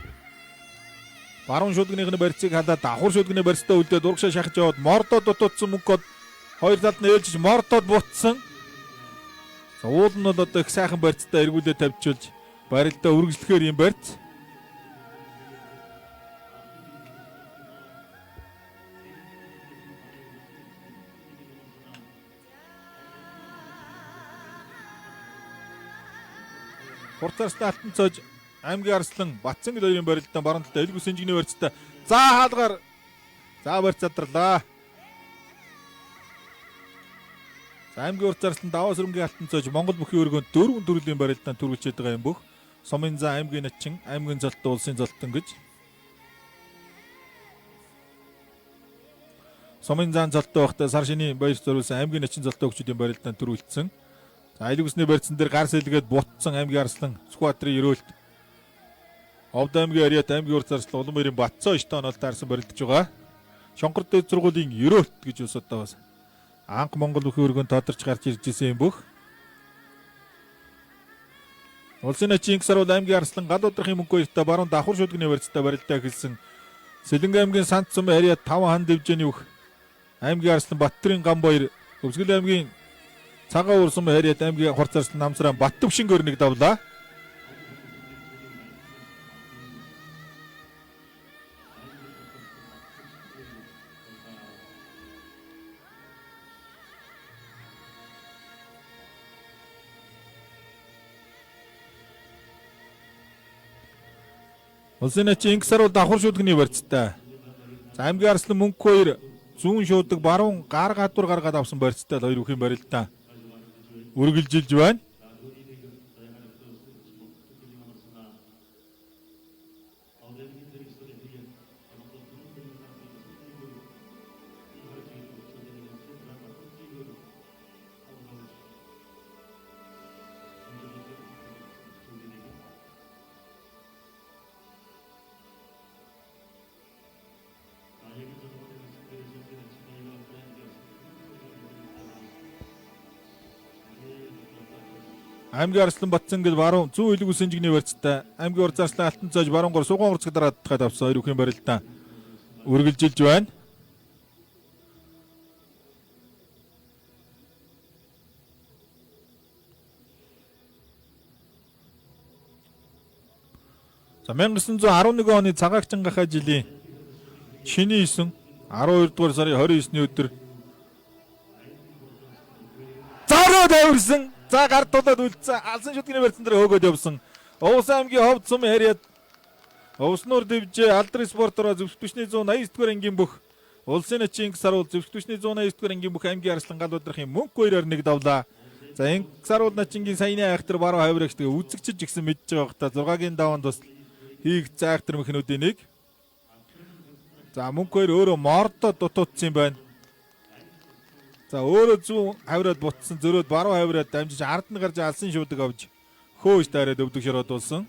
баруун шүдгнийхний барьцыг халаад давхар шүдгний барьцтай үлдээд урагшаа шахаж яваад мордоо дутуудсан мөнх хот хоёр талд нь ээлжиж мордоод буутсан. Уул нь бол одоо их сайхан барьцтай эргүүлээ тавьчихулж барилдаа үргэлжлэхээр юм барьц. Хурцаарстай алтан цоож аймгийн арслан Батцангил 2-ын барилдаан баруун талдаа элгүү сэнжигний барьцтай. За хаалгаар за барьц задарлаа. Аймгийн урд зарслан даваас өрмгийн алтан цоож Монгол бүхий өргөнд 4 төрлийн барилдаан төрүүлчихэд байгаа юм бүх. Сумын зан аймгийн начин, аймгийн золтон, улсын золтон гэж. Сумын зан золтон байхдаа сар шинийн баяр зориулсан аймгийн начин золтон өгчүүдийн барилдаан төрүүлсэн. За айлг усны барьцсан дээр гар сэлгээд бутсан аймгийн арслан Сүхбаатарын ерөөлт. Овд аймгийн яриат аймгийн урд зарслан Уланбаярын Батцоо 9 оноолт таарсан барилдаж байгаа. Шонгор дээд сургуулийн ерөөлт гэж ус одоо бас анх Монгол бүхий өргөнд тодорч гарч ирж исэн юм бүх. Улсын нэгэн саруул аймгийн арслан гал удрахын мөнх 2-та баруун давхар шүдгний барьцтай барилдаа эхэлсэн. Сэлэнгэ аймгийн Сант Сум Ариа 5 хан дэвжээний бүх аймгийн Арслан Баттарын гам баяр Өвсгөл аймгийн Цагаан уур сум Ариат аймгийн Хорцарсан намсраа Баттөвшингөр нэг давлаа. Улсын ачи Инксаруу давхар шүдгний барьцтай. За аймгийн Арслан Мөнх 2 зүүн шуудаг баруун гар гадуур гаргаад авсан барьцтай хоёр бүхийн барилтаа үргэлжилж байна. Аймгийн Арслан Батцангэл баруун зүүн илэг үсэн жигний барьцтай аймгийн Урзаарслан Алтан цааж баруун гор сугаан урцаг дараад тахад авсан хоёр бүхийн барилтаа үргэлжилж байна. За 1911 оны цагаагчин гахаа жилийн шиний 9 12 дугаар сарын 29-ний өдөр заруу давирсан. За гард тулаад үлдсэн алсан шүтгэний барьцсан дээр хөөгөөд явсан. Овс аймгийн Ховд сум Ариат Овсноор дэвжээ алдрын спортороо зөвсгтүшний 189 дугаар ангийн бүх улсын ачи Инксаруу зөвсгтүшний 189 дугаар ангийн бүх аймгийн Арслан гал удрахын Мөнх 2-оор нэг давлаа. За Инксаруу начингийн саяны айхтар баруун хаврагчд үзэгчж гисэн мэдж байгаа хта 6-гийн даваанд бас хийх айхтар мөхнүүдийн нэг. За Мөнх 2 өөрөө мордо дутуудсан юм байна. За өөрөө зүүн хавраад бутсан зөрөөд баруун хавраад дамжиж ард нь гарч алсын шуудаг авж хөөж таарад өвдөг шороод болсон.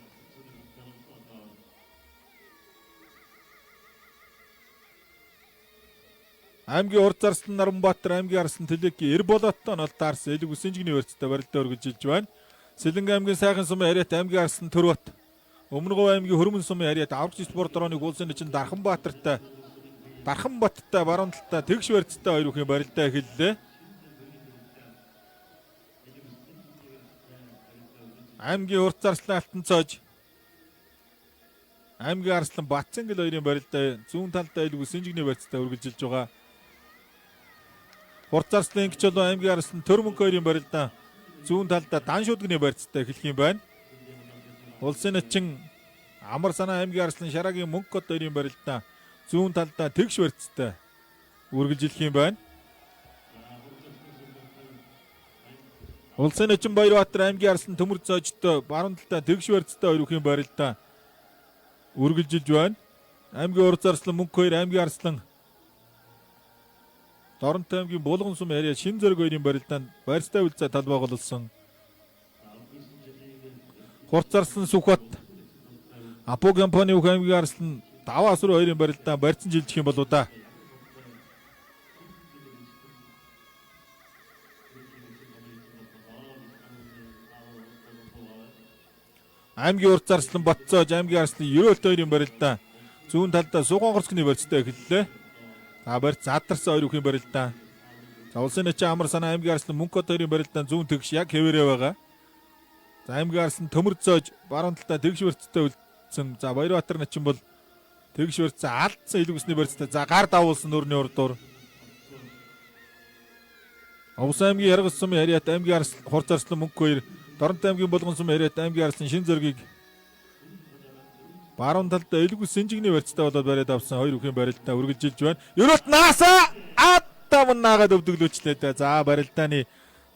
Аймгийн Урзаарслан Наранбаатар аймгийн Арслан Телеки эр болооттой нь таарсан элэг үсэн жигний барьцтай барилдаа өргөжилж байна. Сэлэнгэ аймгийн Сайхан сумын Ариат аймгийн Арслан Төрбат Өмнөгов аймгийн Хөрмөн сумын Ариат аврагч спорт дорооны улсын чин Дарханбаатартай Дарханбаттай баруун талтай тэгш барьцтай хоёр бүхийн барилдаа эхэллээ. Аймгийн Урзаарслан Алтан цааж аймгийн Арслан Батцангэл хоёрын барилдаа зүүн талдаа элэг үсэн жигний барьцтай үргэлжилж байгаа. Урзаарслан Инкчолоо аймгийн Арслан Төрмөнх хоёрын барилдаа зүүн талдаа дан шүдгний барьцтай эхлэх юм байна. Улсын начин Амар санаа аймгийн Арслан Шарагийн Мөнх код хоёрын барилдаа зүүн талдаа тэгш барьцтай үргэлжилэх юм байна. Улсын начин Баярбаатар аймгийн Арслан Төмөр цаажтай баруун талдаа тэгш барьцтай хоёр бүхийн барилдаа үргэлжилж байна. Аймгийн Урзаарслан Мөнх 2 аймгийн Арслан Доронтой аймгийн Булган сум Ариа Шин Зориг хоёрын барилдаанд барьцтай үлцээ талбай голсон. Хурцарсан Сүхбат Апо компани бүх аймгийн Арслан даваа асур хоёрын барилдаанд барьцсан жилжих юм болоо да. Аймгийн Урзаарслан Батцааж аймгийн Арслан Ерөөлт хоёрын барилдаа зүүн талдаа Сугонгорцны барьцтай эхэллээ. За барьц задарсан хоёр бүхийн барилдаа. За улсын ачи Амар санаа аймгийн Арслан Мөнх код хоёрын барилдаанд зүүн тэгш яг хэвээрээ байгаа. За аймгийн Арслан Төмөр цааж баруун талдаа тэгш барьцтай үлдсэн. За Баярбаатар начин бол тэгш барьцаа алдсан илүү өсний барьцтай. За гар давуулсан нөрний урдуур. Овс аймгийн Яргас сумын Ариат аймгийн Арслан Хурцаарслан Мөнх 2 Доронтой аймгийн Булган сумын Ариат аймгийн Арслан Шин Зоригийг баруун талдаа элэг үсэн жигний барьцтай болоод бариад авсан хоёр бүхийн барилдаа үргэлжилж байна. Ерөөт нааса аттам наагаад өвдөглөөчлээ дээ. За барилдааны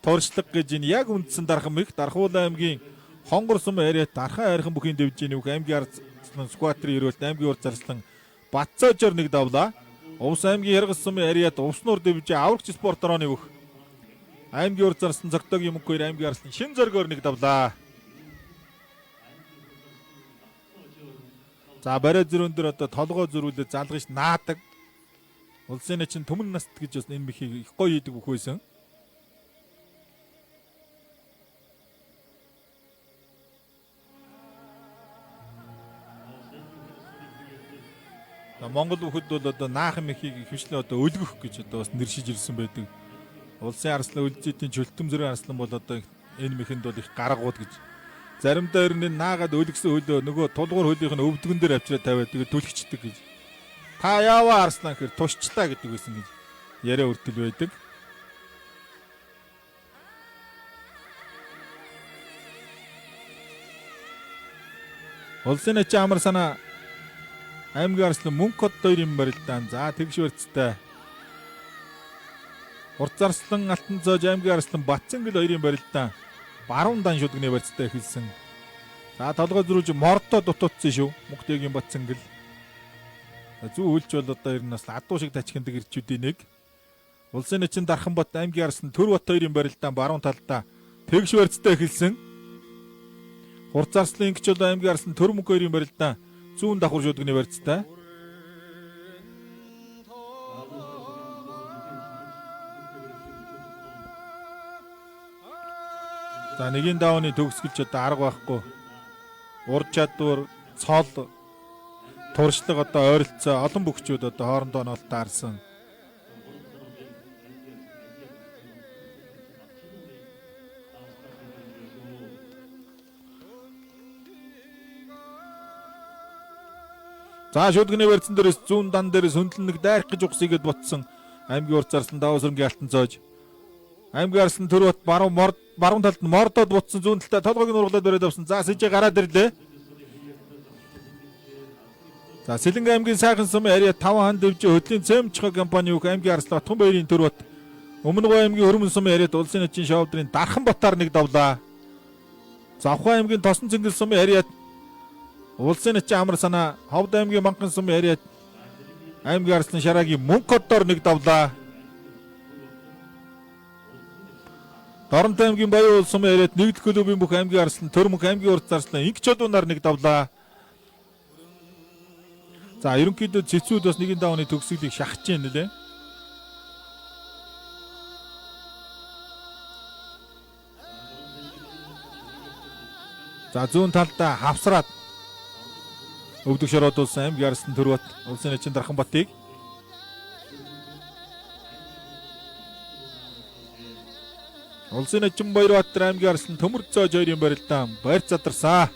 туршлага гэж энэ яг үндсэн дархан мэх Дархуул аймгийн Хонгор сум Ариат Дархан хайрхан бүхийн дэвжээний үг аймгийн Арслан Скватрын Ерөөлт аймгийн Урзаарслан Батцаажаар нэг давлаа. Овс аймгийн Яргас сумын Ариат Увснуур дэвжээ аврагч спорт дорооны бүх аймгийн Урзаарслан Цогтогийн Мөнх 2 аймгийн Арслан Шин Зоригоор нэг давлаа. За бариад зөрүүн дээр одоо толгой зөрүүлээд залгаж наадаг. Улсын начин Төмөн наст гэж бас энэ мөхийг их гоё хийдэг бүх байсан. Монгол бүхэд бол одоо наахан мэхийг хвшлээ одоо өлгөх гэж одоо бас нэршиж ирсэн байдаг. Улсын арслан үлжидийн чөлтөм зэрэг арслан бол одоо энэ мэхэнд бол их гаргууд гэж. Заримдаа ер нь наагаад өлгсөн хөлөө нөгөө тулгуур хөлийнх нь өвдгөн дээр авчираа тавиад тэгээ түлхчихдэг гэж. Та яаваа арслан гэхээр тушчтаа гэдэг байсан гэж яриа өртөл байдаг. Улсын ачаа амар санаа аймгийн арслан мөнх код 2 юм барилдаан. За тэгш барьцтай. Хурцарслан алтан зоож аймгийн арслан Батцангэл 2-ын барилдаан. Баруун дан шүдгний барьцтай эхэлсэн. За толгой зөрүүж мордоо дутуудсан шүү. Мөнхтэйгийн Батцангэл. Зүү үлч бол одоо ер нь бас адуу шиг тачхиндаг ирчүүдийн нэг. Улсын ачаа Дарханбат аймгийн арслан Төрбат 2-ын барилдаан баруун талдаа тэгш барьцтай эхэлсэн. Хурцарслан гिच бол аймгийн арслан Төрмөнх 2-ын барилдаан зүүн давхар шүдгний барьцтай. За нэгийн давааны төгсгөлч одоо арга байхгүй. Ур чадвар, цол, туршлага одоо ойролцоо олон бүхчүүд одоо хоорондоо нь таарсан. За шүдгний барьцан дээрээс зүүн дан дээрээс хөндлөнөг дайрах гэж ухсыгээд ботсон аймгийн урт зарслан даваа сөрөнгийн алтан зоож. Аймгийн арслан Төрбат баруун талд нь мордоод бутсан зүүн талдаа толгойг нургалаад бариад авсан. За сэжээ гараад ирлээ. За Сэлэнг аймгийн сайхан сумын ариа 5 хан дэвжээ хөдлийн цемчхо компани үг аймгийн арслан Отхон баярын Төрбат. Өмнөг аймгийн Хөрмөн сумын ариат улсын ачийн шавдрын Дарханбатаар нэг давлаа. Завхан аймгийн Тосон цэнгэл сумын ариат улсын ачийн амар санаа Ховд аймгийн Манхан сумын ариат аймгийн арслан Шараагийн мөнх кодоор нэг давлаа. Дорнот аймгийн Баян уул сумын ариат нэгдэл клубын бүх аймгийн арслан Төрмөнх аймгийн урт зарслан инх чулуунаар нэг давлаа. За ерөнхийдөө цэцүүд бас нэгэн давны төгсгөлийг шахаж байна нэлээ. За зүүн талдаа хавсраад өвдөг шороодуулсан аймгийн арслан Төрбат улсын ачийн Дарханбатыг улсын ачийн Баярбаатар аймгийн арслан Төмөр зоож 2-ын барилдаан барьц задарсан.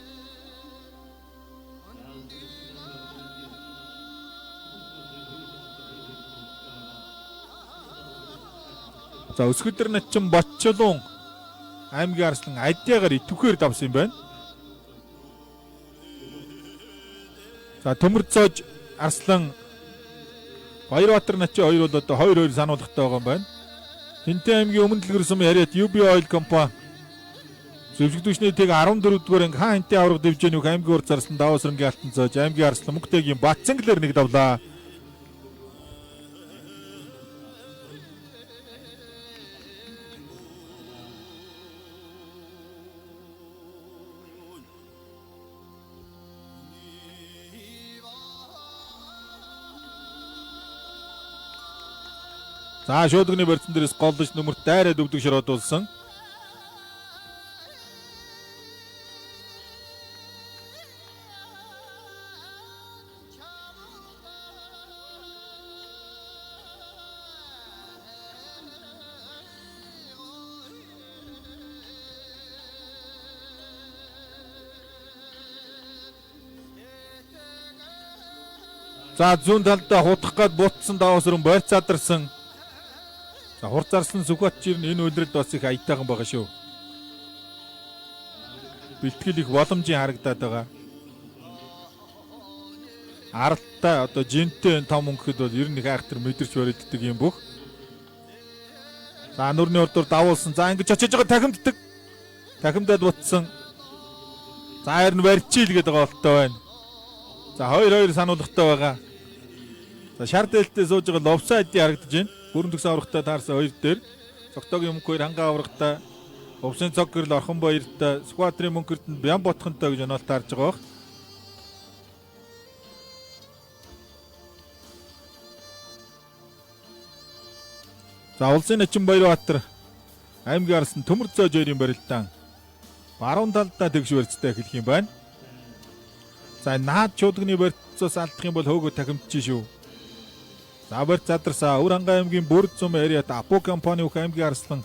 За өсгөдөр начин Батчулуун аймгийн арслан Адягаар итвхээр давсан юм байна. За Төмөр зоож арслан Баярбаатар начин 2 бол одоо 2-2 сануулгатай байгаа юм байна. Хинтээ аймгийн өмнө дэлгэр сумын ариат UB Oil компани зөвшөөрөгчний тэг 14 дугаар анги хаан хинтээ авраг дэвжээний үг аймгийн урт зарслан даваа сөрөнгийн алтан зоож аймгийн арслан Мөнхтэйгийн Батцанглаар нэг давлаа. За шүдгний барьцан дээрээс голдож нөмөрт дайраад өвдөг шороодуулсан. За зүүн талдаа хутгах гад бутсан даваа сөрөн барьц задарсан. За хурц зарслан Сүхбат жирн энэ үйлрэлд бас их аятайхан байгаа шүү. Бэлтгэл их боломжийн харагдаад байгаа. Аралтай одоо жинтэй том өнгөд бол ер нь их айхтар мэдэрч баригддаг юм бүх. За нүрний урдуур давуулсан. За ингэж очиж байгаа тахимддаг. Тахимдаад бутсан. За харин барьчийл гэдэг байгаа болтой байна. За 2-2 сануулгатай байгаа. За шар дээлтэй сууж байгаа ловсайдын харагдаж байна. Бүрэн төгс аврагтай таарсан 2 дээр Цогтогийн мөнх 2 хангаа аврагтай Увсын цог гэрэл Орхон баяртай Сүхбаатарын мөнхөрд нь Бян ботхонтой гэж оноол таарж байгаа бох. За улсын ачин Баярбаатар аймгийн арслан Төмөр зоож 2-ын барилдаан баруун талдаа тэгш барьцтай эхлэх юм байна. За наад чуудганы барьцаас алдах юм бол хөөгөө тахимдчих шүү. За барьц задарсаа Өвөрхангай аймгийн Бүрд зам ариат Апо компани бүх аймгийн арслан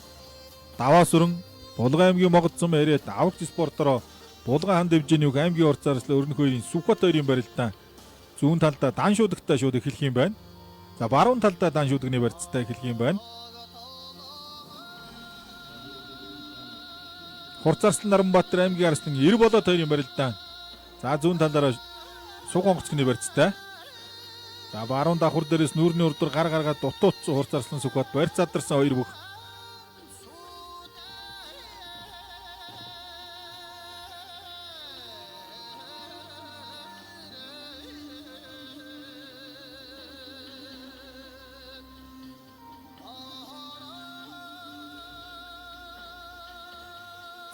Даваас өрн Булган аймгийн Могод зам ариат аврагч спортороо Булган хан дэвжээний бүх аймгийн урт зарслан Өрнөхөөрийн Сүхбат хоёрын барилдаа зүүн талдаа дан шуудагтай шууд эхлэх юм байна. За баруун талдаа дан шуудганы барьцтай эхлэх юм байна. Хурцарслан Наранбаатар аймгийн арслан 90 болоод хоёрын барилдаа. За зүүн талаараа Суг онгоцгны барьцтай. За баруун давхар дээрээс нүүрний урдуур гар гаргаад дутууцсан Хурцарслан Сүхбат барьц задарсан хоёр бүх.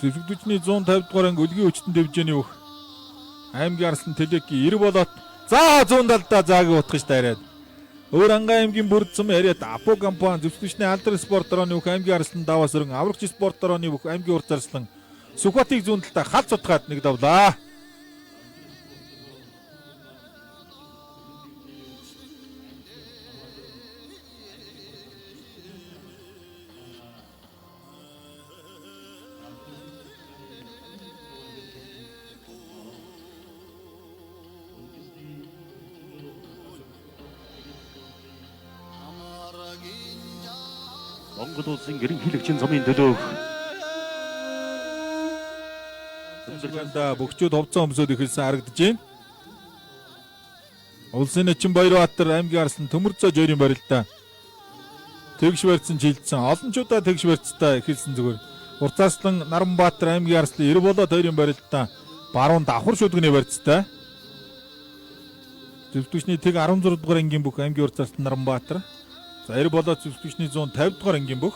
Зөвлөгдөгчний 150 дугаар анги өлгийн өчтөн дэвжээний бүх аймгийн арслан Телеки 90 болоод за зүүн талдаа заагийг утгах ш дайраад Өвөрхангай аймгийн Бүрд зам ариат Апо компани зөвлөгчний алдар спорт орооны бүх аймгийн арслан Даваас өрн аврагч спорт орооны бүх аймгийн урт зарслан Сүхбатыг зүүн талдаа халц утгаад нэг давлаа. Монгол улсын ерөнхийлөгчийн замын төлөөх Зөвлөгөөндөө бөхчүүд хувцас өмсөд эхэлсэн харагдаж байна. Улсын Начин Баярбаатар аймгийн арслан Төмөрцөө жойрын барилдаа тэгш барьцсан жилдсэн олончуудаа тэгш барьцтай эхэлсэн зүгээр. Хурцарслан Наранбаатар аймгийн арслан 90 болоод хоёрын барилдаа баруун давхар шүдгний барьцтай. Зөвлөгчний тэг 16 дугаар ангийн бүх аймгийн хурцарслан Наранбаатар. За 90 болоод зөвлөгчний 150 дугаар ангийн бүх.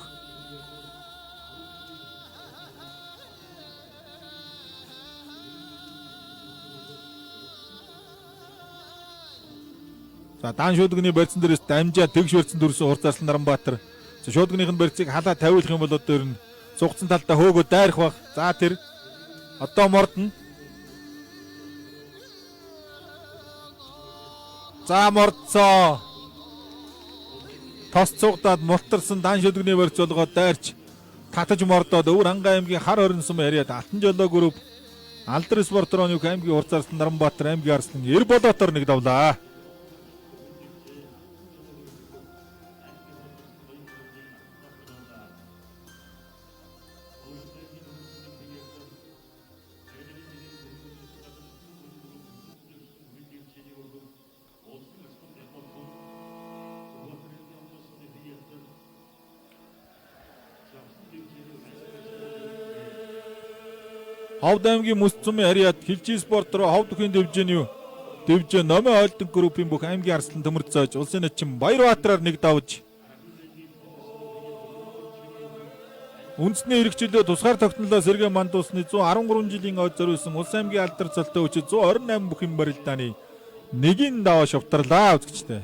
За дан шуудганы барьцсан дээрээс дамжаа тэгш барьцсан төрсөн Хурцарслан Наранбаатар. За шуудгыныхын барьцыг халаа тавиулах юм бол одоо ер нь цугцсан талдаа хөөгөө дайрах бах. За тэр одоо мордно. За мордсоо. Тос цугдаад мултарсан дан шуудганы барьц болгоод дайрч татаж мордоод Өвөрхангай аймгийн хар хорин сум ариад Алтан жолоо групп алдар спорт орооны аймгийн Хурцарслан Наранбаатар аймгийн арслан 90 болоотоор нэг давлаа. Ховд аймгийн Мөс зумын ариад Хилжи спорт руу ховд өхний дэвжээ номын хойлтон группийн бүх аймгийн арслан Төмөрцөөж улсын Начин Баярбаатараар нэг давж үндэсний хэрэгчлээ тусгаар тогтнолоо сэргээ мандуулсны 113 жилийн ой зориулсан улс аймгийн алдар цолтой өчид 128 бүхэн барилдааны нэгийн даваа шавтарлаа үзэгчтэй.